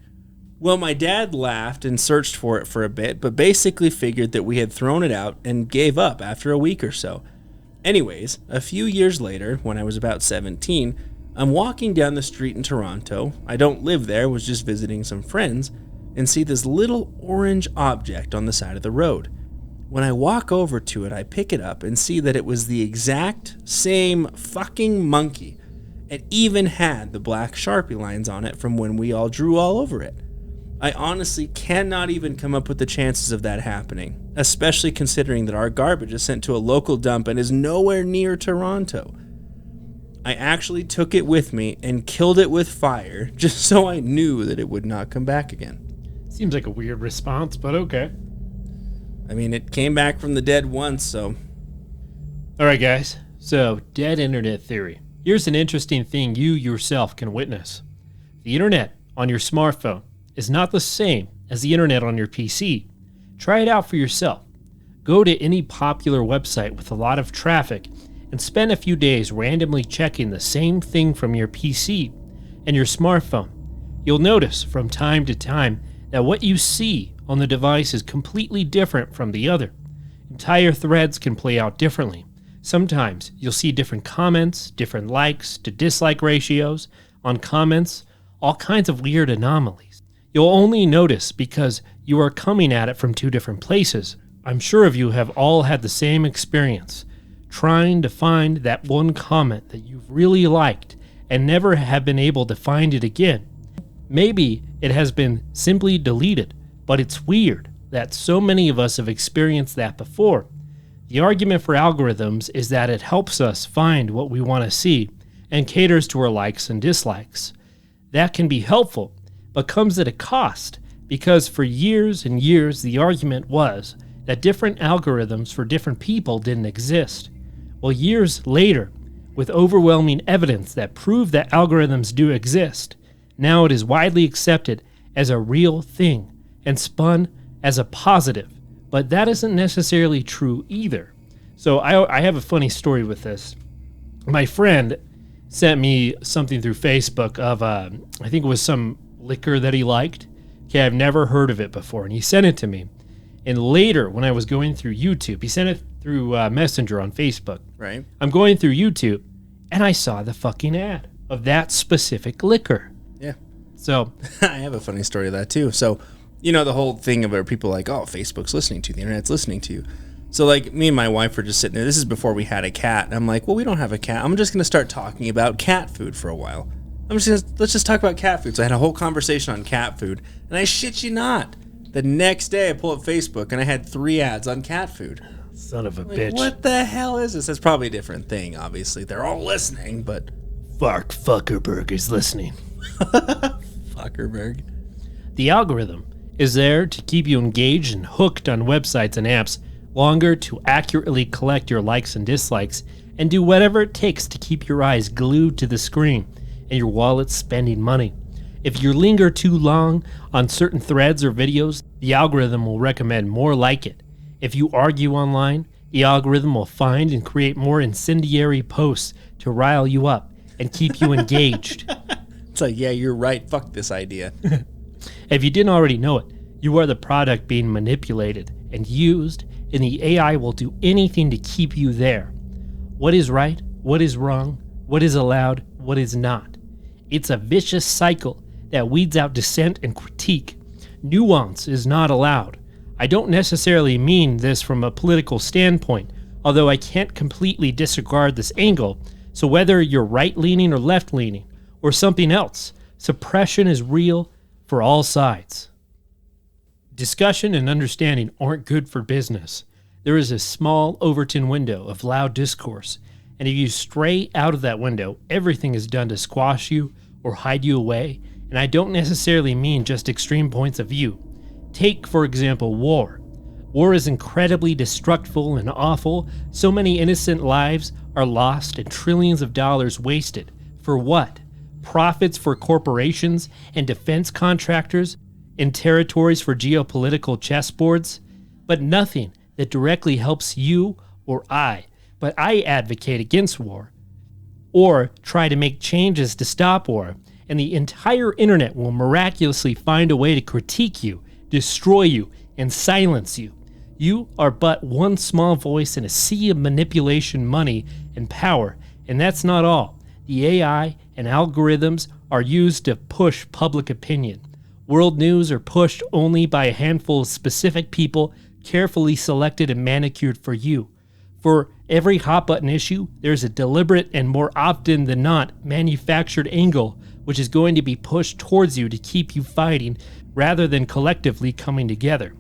Well, my dad laughed and searched for it for a bit, but basically figured that we had thrown it out and gave up after a week or so. Anyways, a few years later, when I was about 17, I'm walking down the street in Toronto. I don't live there, was just visiting some friends, and see this little orange object on the side of the road. When I walk over to it, I pick it up and see that it was the exact same fucking monkey. It even had the black Sharpie lines on it from when we all drew all over it. I honestly cannot even come up with the chances of that happening, especially considering that our garbage is sent to a local dump and is nowhere near Toronto. I actually took it with me and killed it with fire just so I knew that it would not come back again. Seems like a weird response, but okay. I mean, it came back from the dead once, so... Alright guys, so dead internet theory. Here's an interesting thing you yourself can witness. The internet on your smartphone is not the same as the internet on your PC. Try it out for yourself. Go to any popular website with a lot of traffic and spend a few days randomly checking the same thing from your PC and your smartphone. You'll notice from time to time that what you see on the device is completely different from the other. Entire threads can play out differently. Sometimes you'll see different comments, different likes to dislike ratios on comments, all kinds of weird anomalies. You'll only notice because you are coming at it from two different places. I'm sure of you have all had the same experience, trying to find that one comment that you've really liked and never have been able to find it again. Maybe it has been simply deleted, but it's weird that so many of us have experienced that before. The argument for algorithms is that it helps us find what we want to see and caters to our likes and dislikes. That can be helpful, but comes at a cost, because for years and years the argument was that different algorithms for different people didn't exist. Well, years later, with overwhelming evidence that prove that algorithms do exist. Now it is widely accepted as a real thing and spun as a positive, but that isn't necessarily true either. So I have a funny story with this. My friend sent me something through Facebook of, I think it was some liquor that he liked. Okay, I've never heard of it before, and he sent it to me. And later, when I was going through YouTube, he sent it through Messenger on Facebook. Right. I'm going through YouTube, and I saw the fucking ad of that specific liquor. Yeah. So I have a funny story of that too. So, you know, the whole thing of where people are like, oh, Facebook's listening to you, the internet's listening to you. So like me and my wife were just sitting there. This is before we had a cat. And I'm like, well, we don't have a cat. I'm just going to start talking about cat food for a while. Let's just talk about cat food. So I had a whole conversation on cat food, and I shit you not, the next day I pull up Facebook and I had 3 ads on cat food. Son of a bitch. What the hell is this? That's probably a different thing, obviously. They're all listening, but... Mark Zuckerberg is listening. Zuckerberg. The algorithm is there to keep you engaged and hooked on websites and apps longer, to accurately collect your likes and dislikes, and do whatever it takes to keep your eyes glued to the screen and your wallet spending money. If you linger too long on certain threads or videos, the algorithm will recommend more like it. If you argue online, the algorithm will find and create more incendiary posts to rile you up and keep you engaged. It's like, yeah, you're right. Fuck this idea. If you didn't already know it, you are the product being manipulated and used, and the AI will do anything to keep you there. What is right? What is wrong? What is allowed? What is not? It's a vicious cycle that weeds out dissent and critique. Nuance is not allowed. I don't necessarily mean this from a political standpoint, although I can't completely disregard this angle. So whether you're right-leaning or left-leaning, or something else, suppression is real for all sides. Discussion and understanding aren't good for business. There is a small Overton window of loud discourse, and if you stray out of that window, everything is done to squash you or hide you away, and I don't necessarily mean just extreme points of view. Take, for example, war. War is incredibly destructive and awful. So many innocent lives are lost and trillions of dollars wasted. For what? Profits for corporations and defense contractors in territories for geopolitical chessboards? But nothing that directly helps you or I. But I advocate against war, or try to make changes to stop war, and the entire internet will miraculously find a way to critique you, destroy you, and silence you. You are but one small voice in a sea of manipulation, money, and power, and that's not all. The AI and algorithms are used to push public opinion. World news are pushed only by a handful of specific people, carefully selected and manicured for you. For every hot-button issue, there's a deliberate and more often than not manufactured angle which is going to be pushed towards you to keep you fighting rather than collectively coming together.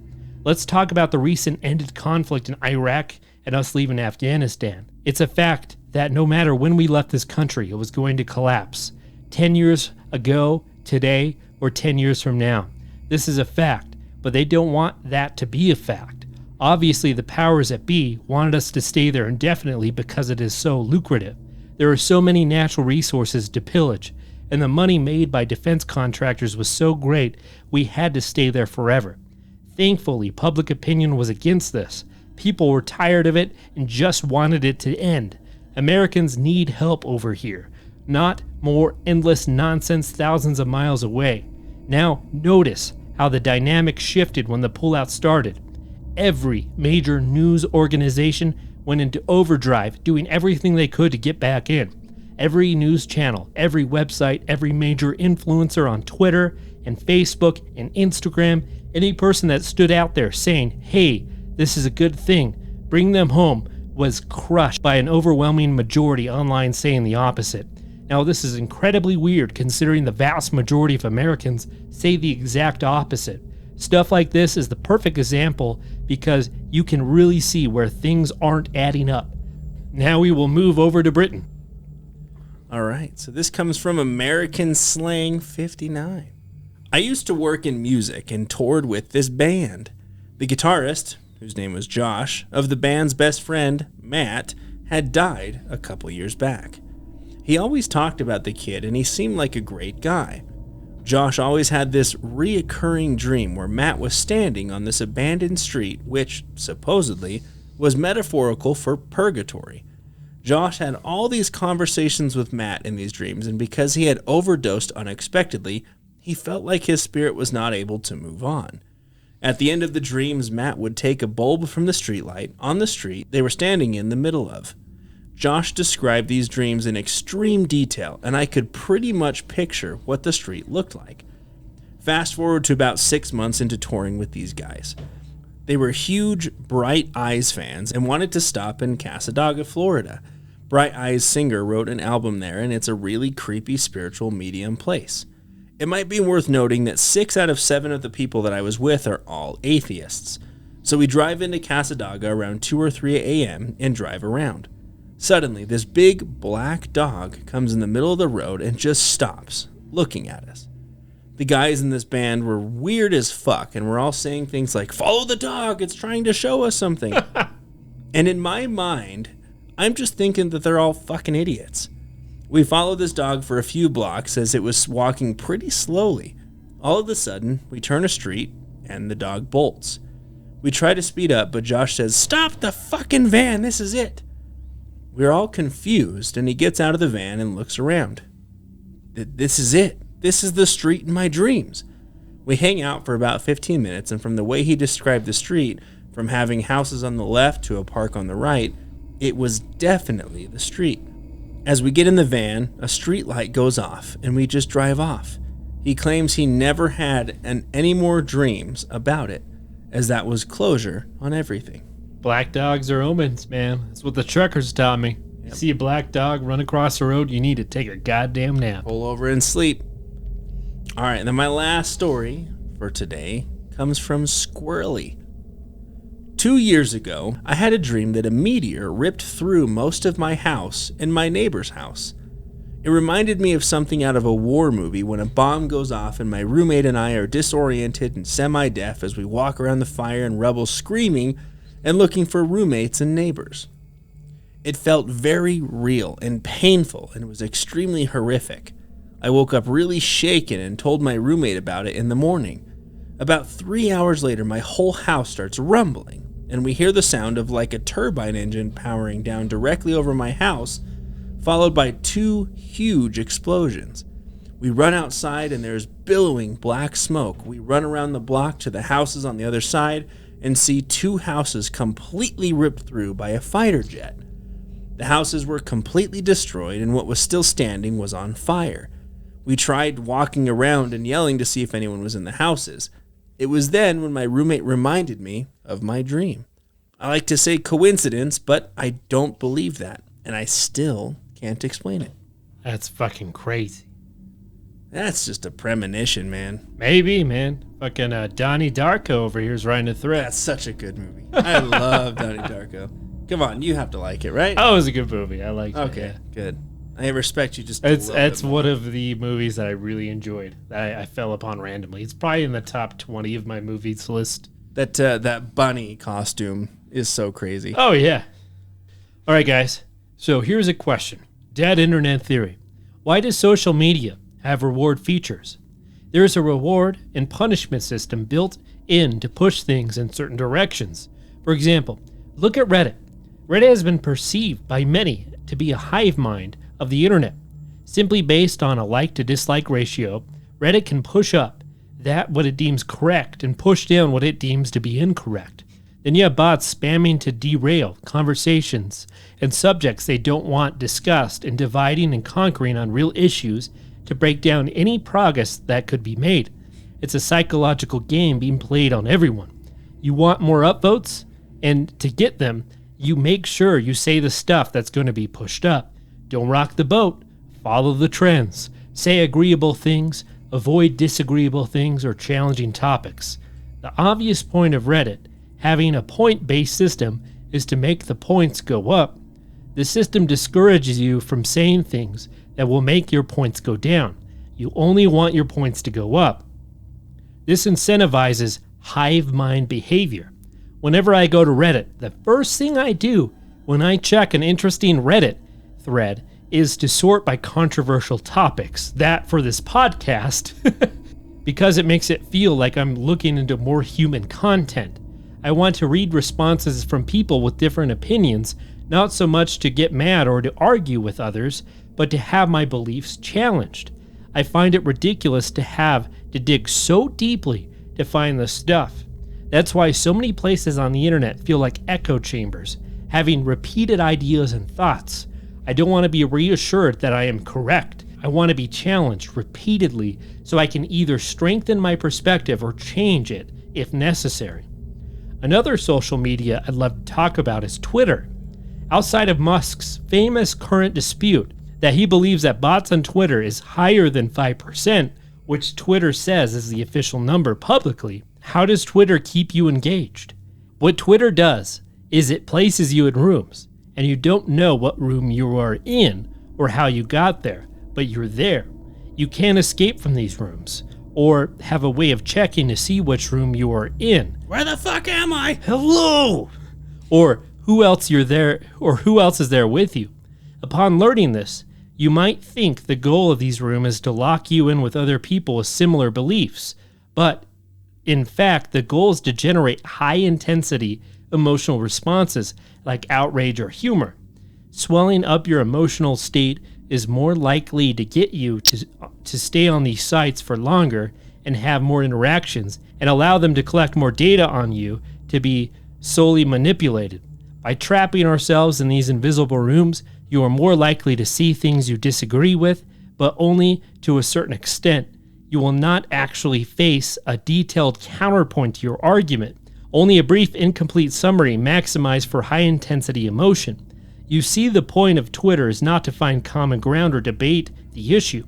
Let's talk about the recent ended conflict in Iraq and us leaving Afghanistan. It's a fact that no matter when we left this country, it was going to collapse. 10 years ago, today, or 10 years from now. This is a fact, but they don't want that to be a fact. Obviously, the powers that be wanted us to stay there indefinitely because it is so lucrative. There are so many natural resources to pillage, and the money made by defense contractors was so great, we had to stay there forever. Thankfully, public opinion was against this. People were tired of it and just wanted it to end. Americans need help over here, not more endless nonsense thousands of miles away. Now, notice how the dynamic shifted when the pullout started. Every major news organization went into overdrive, doing everything they could to get back in. Every news channel, every website, every major influencer on Twitter and Facebook and Instagram, any person that stood out there saying, hey, this is a good thing, bring them home, was crushed by an overwhelming majority online saying the opposite. Now, this is incredibly weird considering the vast majority of Americans say the exact opposite. Stuff like this is the perfect example because you can really see where things aren't adding up. Now we will move over to Britain. All right, so this comes from American Slang 59. I used to work in music and toured with this band. The guitarist, whose name was Josh, of the band's best friend, Matt, had died a couple years back. He always talked about the kid and he seemed like a great guy. Josh always had this reoccurring dream where Matt was standing on this abandoned street, which, supposedly, was metaphorical for purgatory. Josh had all these conversations with Matt in these dreams, and because he had overdosed unexpectedly, he felt like his spirit was not able to move on. At the end of the dreams, Matt would take a bulb from the streetlight on the street they were standing in the middle of. Josh described these dreams in extreme detail, and I could pretty much picture what the street looked like. Fast forward to about 6 months into touring with these guys. They were huge Bright Eyes fans and wanted to stop in Cassadaga, Florida. Bright Eyes singer wrote an album there, and it's a really creepy spiritual medium place. It might be worth noting that 6 out of 7 of the people that I was with are all atheists. So we drive into Cassadaga around 2 or 3 a.m. and drive around. Suddenly, this big black dog comes in the middle of the road and just stops, looking at us. The guys in this band were weird as fuck, and we're all saying things like, "Follow the dog, it's trying to show us something." And in my mind, I'm just thinking that they're all fucking idiots. We followed this dog for a few blocks as it was walking pretty slowly. All of a sudden, we turn a street, and the dog bolts. We try to speed up, but Josh says, "Stop the fucking van, this is it." We're all confused, and he gets out of the van and looks around. This is it. This is the street in my dreams. We hang out for about 15 minutes, and from the way he described the street, from having houses on the left to a park on the right, it was definitely the street. As we get in the van, a street light goes off, and we just drive off. He claims he never had any more dreams about it, as that was closure on everything. Black dogs are omens, man. That's what the truckers taught me. You see a black dog run across the road, you need to take a goddamn nap. Pull over and sleep. All right, and then my last story for today comes from Squirrely. 2 years ago, I had a dream that a meteor ripped through most of my house and my neighbor's house. It reminded me of something out of a war movie when a bomb goes off and my roommate and I are disoriented and semi-deaf as we walk around the fire and rubble screaming and looking for roommates and neighbors. It felt very real and painful, and it was extremely horrific. I woke up really shaken and told my roommate about it in the morning. About 3 hours later, my whole house starts rumbling, and we hear the sound of like a turbine engine powering down directly over my house, followed by 2 huge explosions. We run outside, and there's billowing black smoke. We run around the block to the houses on the other side, and see 2 houses completely ripped through by a fighter jet. The houses were completely destroyed, and what was still standing was on fire. We tried walking around and yelling to see if anyone was in the houses. It was then when my roommate reminded me of my dream. I like to say coincidence, but I don't believe that, and I still can't explain it. That's fucking crazy. That's just a premonition, man. Maybe, man. Fucking Donnie Darko over here is writing a thread. That's such a good movie. I love Donnie Darko. Come on, you have to like it, right? Oh, it was a good movie. I liked it. Okay, good. I respect you just It's one of the movies that I really enjoyed, that I fell upon randomly. It's probably in the top 20 of my movies list. That bunny costume is so crazy. Oh, yeah. All right, guys. So here's a question. Dead internet theory. Why does social media have reward features? There is a reward and punishment system built in to push things in certain directions. For example, look at Reddit. Reddit has been perceived by many to be a hive mind of the internet. Simply based on a like to dislike ratio, Reddit can push up what it deems correct and push down what it deems to be incorrect. Then you have bots spamming to derail conversations and subjects they don't want discussed, and dividing and conquering on real issues to break down any progress that could be made. It's a psychological game being played on everyone. You want more upvotes, and to get them, you make sure you say the stuff that's going to be pushed up. Don't rock the boat. Follow the trends. Say agreeable things. Avoid disagreeable things or challenging topics. The obvious point of Reddit, having a point-based system, is to make the points go up. The system discourages you from saying things that will make your points go down. You only want your points to go up. This incentivizes hive mind behavior. Whenever I go to Reddit, the first thing I do when I check an interesting Reddit thread is to sort by controversial topics. That for this podcast, because it makes it feel like I'm looking into more human content. I want to read responses from people with different opinions, not so much to get mad or to argue with others, but to have my beliefs challenged. I find it ridiculous to have to dig so deeply to find the stuff. That's why so many places on the internet feel like echo chambers, having repeated ideas and thoughts. I don't want to be reassured that I am correct. I want to be challenged repeatedly so I can either strengthen my perspective or change it if necessary. Another social media I'd love to talk about is Twitter. Outside of Musk's famous current dispute that he believes that bots on Twitter is higher than 5%, which Twitter says is the official number publicly, how does Twitter keep you engaged? What Twitter does is it places you in rooms, and you don't know what room you are in or how you got there, but you're there. You can't escape from these rooms, or have a way of checking to see which room you are in. Where the fuck am I? Hello! Or who else you're there, or who else is there with you. Upon learning this, you might think the goal of these rooms is to lock you in with other people with similar beliefs, but in fact, the goal is to generate high-intensity emotional responses like outrage or humor. Swelling up your emotional state is more likely to get you to stay on these sites for longer and have more interactions and allow them to collect more data on you to be solely manipulated. By trapping ourselves in these invisible rooms, you are more likely to see things you disagree with, but only to a certain extent. You will not actually face a detailed counterpoint to your argument, only a brief, incomplete summary maximized for high-intensity emotion. You see, the point of Twitter is not to find common ground or debate the issue.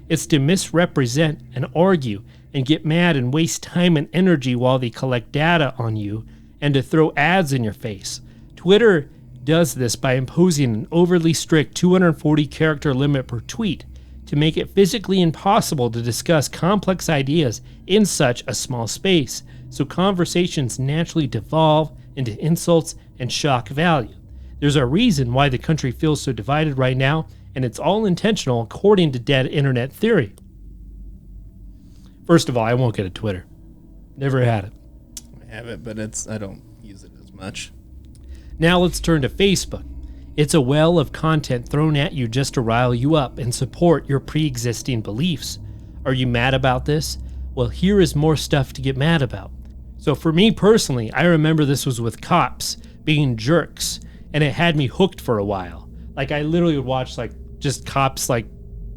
It's to misrepresent and argue and get mad and waste time and energy while they collect data on you and to throw ads in your face. Twitter does this by imposing an overly strict 240-character limit per tweet to make it physically impossible to discuss complex ideas in such a small space, so conversations naturally devolve into insults and shock value. There's a reason why the country feels so divided right now, and it's all intentional according to dead internet theory. First of all, I won't get a Twitter. Never had it. I have it, but I don't use it as much. Now let's turn to Facebook. It's a well of content thrown at you just to rile you up and support your pre-existing beliefs. Are you mad about this? Well, here is more stuff to get mad about. So for me personally, I remember this was with cops being jerks, and it had me hooked for a while. Like, I literally would watch just cops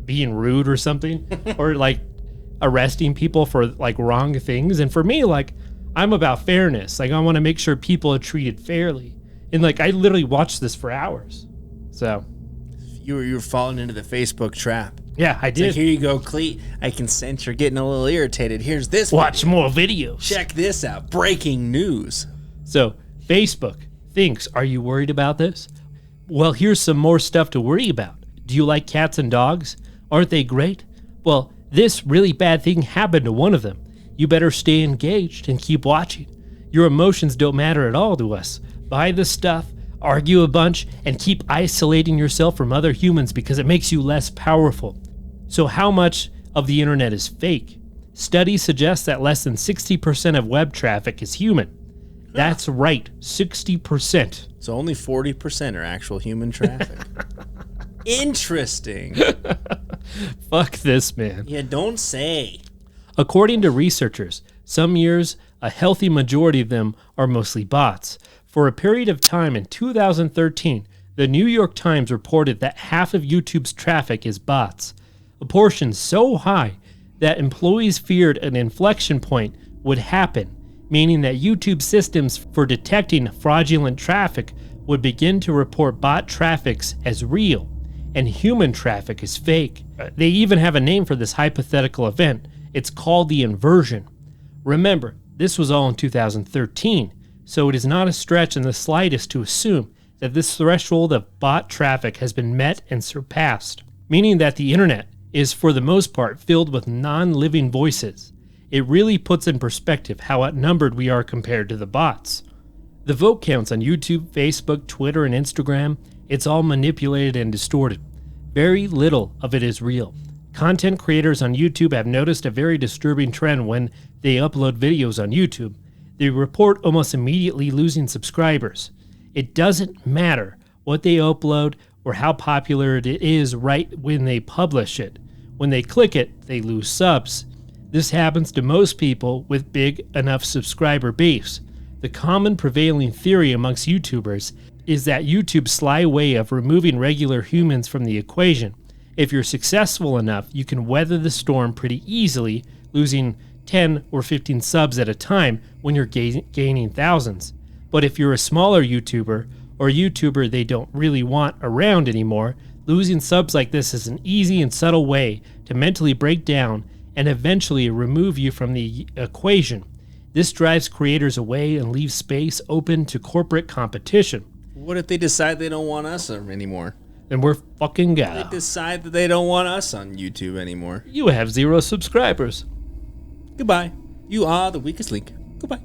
being rude or something, or arresting people for wrong things. And for me, I'm about fairness. I want to make sure people are treated fairly. And I literally watched this for hours. So you're falling into the Facebook trap. Yeah, I did. Here you go, Cleet. I can sense you're getting a little irritated. Here's this. Watch more videos. Check this out. Breaking news. So Facebook thinks, are you worried about this? Well, here's some more stuff to worry about. Do you like cats and dogs? Aren't they great? Well, this really bad thing happened to one of them. You better stay engaged and keep watching. Your emotions don't matter at all to us. Buy the stuff, argue a bunch, and keep isolating yourself from other humans because it makes you less powerful. So how much of the internet is fake? Studies suggest that less than 60% of web traffic is human. That's right, 60%. So only 40% are actual human traffic. Interesting. Fuck this, man. Yeah, don't say. According to researchers, some years, a healthy majority of them are mostly bots. For a period of time in 2013, the New York Times reported that half of YouTube's traffic is bots, a portion so high that employees feared an inflection point would happen, meaning that YouTube systems for detecting fraudulent traffic would begin to report bot traffic as real and human traffic as fake. They even have a name for this hypothetical event. It's called the inversion. Remember, this was all in 2013. So it is not a stretch in the slightest to assume that this threshold of bot traffic has been met and surpassed, meaning that the internet is for the most part filled with non-living voices. It really puts in perspective how outnumbered we are compared to the bots. The vote counts on YouTube, Facebook, Twitter, and Instagram, it's all manipulated and distorted. Very little of it is real. Content creators on YouTube have noticed a very disturbing trend when they upload videos on YouTube. They report almost immediately losing subscribers. It doesn't matter what they upload or how popular it is right when they publish it. When they click it, they lose subs. This happens to most people with big enough subscriber base. The common prevailing theory amongst YouTubers is that YouTube's sly way of removing regular humans from the equation. If you're successful enough, you can weather the storm pretty easily, losing 10 or 15 subs at a time when you're gaining thousands. But if you're a smaller YouTuber, or a YouTuber they don't really want around anymore, losing subs like this is an easy and subtle way to mentally break down and eventually remove you from the equation. This drives creators away and leaves space open to corporate competition. What if they decide they don't want us anymore? Then we're fucking gone. They decide that they don't want us on YouTube anymore. You have 0 subscribers. Goodbye. You are the weakest link. Goodbye.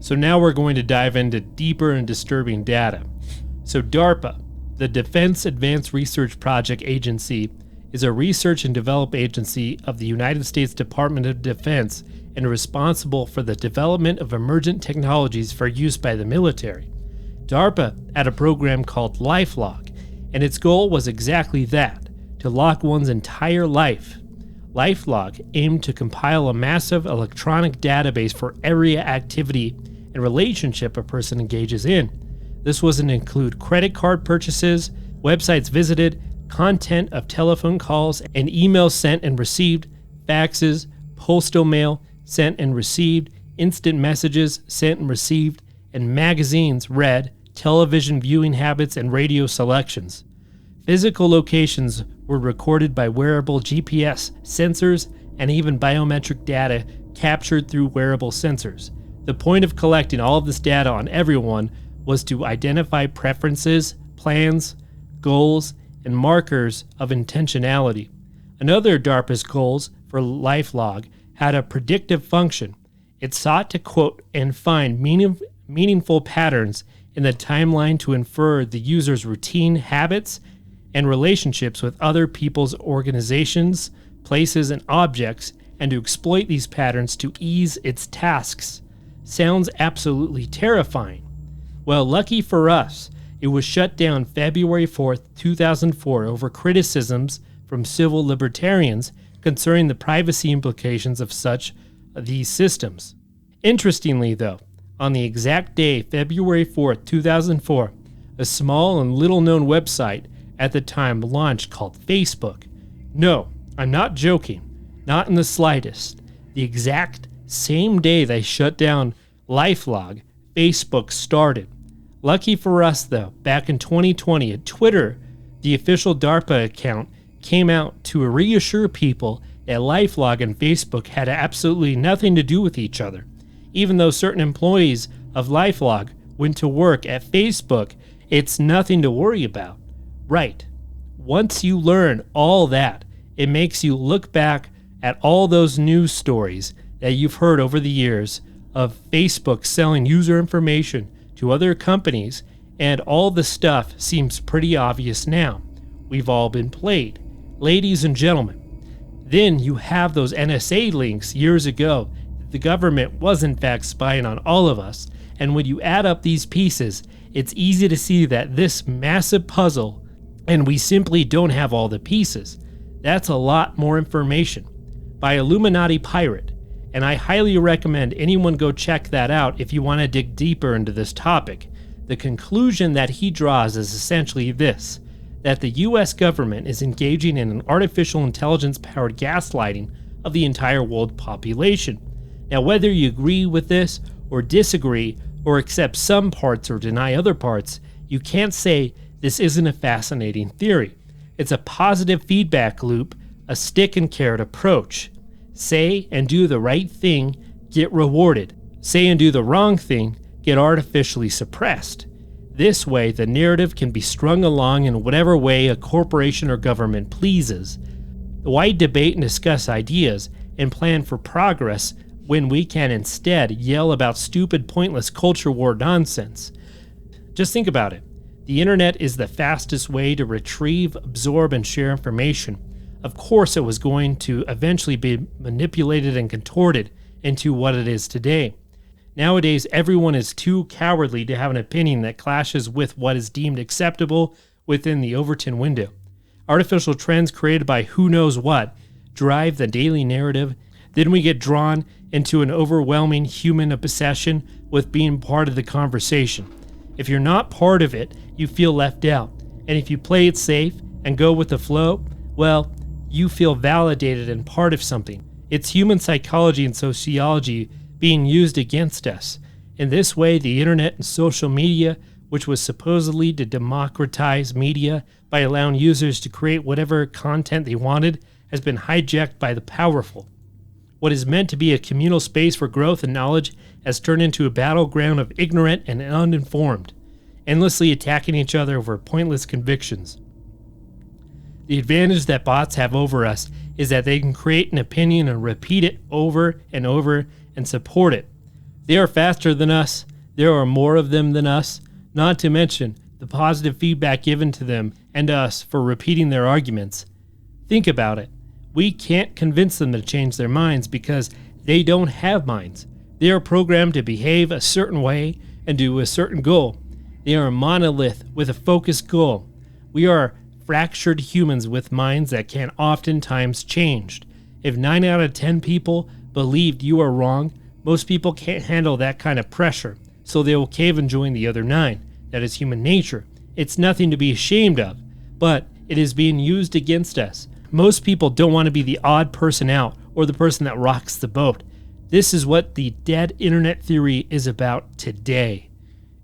So now we're going to dive into deeper and disturbing data. So DARPA, the Defense Advanced Research Project Agency, is a research and development agency of the United States Department of Defense and responsible for the development of emergent technologies for use by the military. DARPA had a program called LifeLog, and its goal was exactly that, to log one's entire life. LifeLog aimed to compile a massive electronic database for every activity and relationship a person engages in. This was to include credit card purchases, websites visited, content of telephone calls and emails sent and received, faxes, postal mail sent and received, instant messages sent and received, and magazines read, television viewing habits, and radio selections. Physical locations were recorded by wearable GPS sensors and even biometric data captured through wearable sensors. The point of collecting all of this data on everyone was to identify preferences, plans, goals, and markers of intentionality. Another DARPA's goals for LifeLog had a predictive function. It sought to quote and find meaningful patterns in the timeline to infer the user's routine habits and relationships with other people's organizations, places, and objects, and to exploit these patterns to ease its tasks. Sounds absolutely terrifying. Well, lucky for us, it was shut down February 4th, 2004 over criticisms from civil libertarians concerning the privacy implications of these systems. Interestingly, though, on the exact day, February 4th, 2004, a small and little-known website at the time launched called Facebook. No, I'm not joking, not in the slightest. The exact same day they shut down LifeLog, Facebook started. Lucky for us, though, back in 2020, Twitter, the official DARPA account, came out to reassure people that LifeLog and Facebook had absolutely nothing to do with each other. Even though certain employees of LifeLog went to work at Facebook, it's nothing to worry about. Right. Once you learn all that, it makes you look back at all those news stories that you've heard over the years of Facebook selling user information to other companies, and all the stuff seems pretty obvious now. We've all been played. Ladies and gentlemen, then you have those NSA links years ago. The government was in fact spying on all of us, and when you add up these pieces, it's easy to see that this massive puzzle, and we simply don't have all the pieces. That's a lot more information. By Illuminati Pirate, and I highly recommend anyone go check that out if you want to dig deeper into this topic. The conclusion that he draws is essentially this, that the US government is engaging in an artificial intelligence-powered gaslighting of the entire world population. Now, whether you agree with this or disagree or accept some parts or deny other parts, you can't say this isn't a fascinating theory. It's a positive feedback loop, a stick and carrot approach. Say and do the right thing, get rewarded. Say and do the wrong thing, get artificially suppressed. This way, the narrative can be strung along in whatever way a corporation or government pleases. Why debate and discuss ideas and plan for progress when we can instead yell about stupid, pointless culture war nonsense? Just think about it. The internet is the fastest way to retrieve, absorb, and share information. Of course, it was going to eventually be manipulated and contorted into what it is today. Nowadays, everyone is too cowardly to have an opinion that clashes with what is deemed acceptable within the Overton window. Artificial trends created by who knows what drive the daily narrative. Then we get drawn into an overwhelming human obsession with being part of the conversation. If you're not part of it, you feel left out. And if you play it safe and go with the flow, well, you feel validated and part of something. It's human psychology and sociology being used against us. In this way, the internet and social media, which was supposedly to democratize media by allowing users to create whatever content they wanted, has been hijacked by the powerful. What is meant to be a communal space for growth and knowledge has turned into a battleground of ignorant and uninformed, endlessly attacking each other over pointless convictions. The advantage that bots have over us is that they can create an opinion and repeat it over and over and support it. They are faster than us, there are more of them than us, not to mention the positive feedback given to them and us for repeating their arguments. Think about it. We can't convince them to change their minds because they don't have minds. They are programmed to behave a certain way and do a certain goal. They are a monolith with a focused goal. We are fractured humans with minds that can oftentimes change. If 9 out of 10 people believed you are wrong, most people can't handle that kind of pressure, so they will cave and join the other 9. That is human nature. It's nothing to be ashamed of, but it is being used against us. Most people don't want to be the odd person out or the person that rocks the boat. This is what the dead internet theory is about today.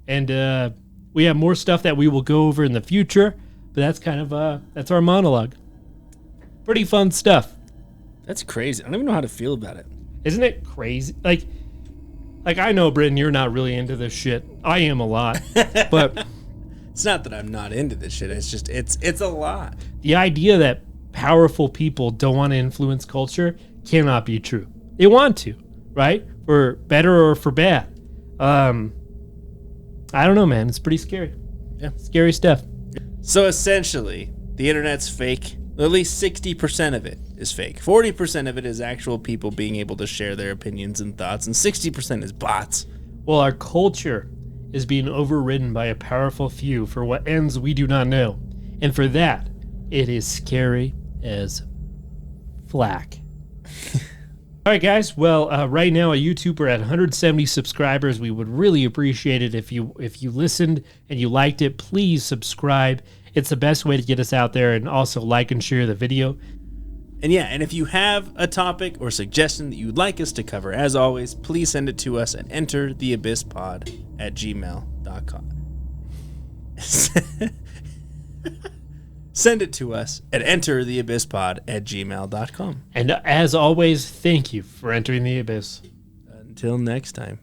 And we have more stuff that we will go over in the future, but that's kind of that's our monologue. Pretty fun stuff. That's crazy. I don't even know how to feel about it. Isn't it crazy? Like I know, Britton, you're not really into this shit. I am a lot, but it's not that I'm not into this shit. It's just it's a lot. The idea that powerful people don't want to influence culture cannot be true. They want to, right? For better or for bad. I don't know, man. It's pretty scary. Yeah, scary stuff. So essentially, the internet's fake. At least 60% of it is fake. 40% of it is actual people being able to share their opinions and thoughts, and 60% is bots. Well, our culture is being overridden by a powerful few for what ends we do not know. And for that, it is scary as flack. All right, guys. Well, right now on YouTube, we're at 170 subscribers. We would really appreciate it if you listened and you liked it. Please subscribe. It's the best way to get us out there, and also like and share the video. And yeah, and if you have a topic or suggestion that you'd like us to cover, as always, please send it to us at entertheabysspod@gmail.com. Send it to us at entertheabysspod@gmail.com. And as always, thank you for entering the abyss. Until next time.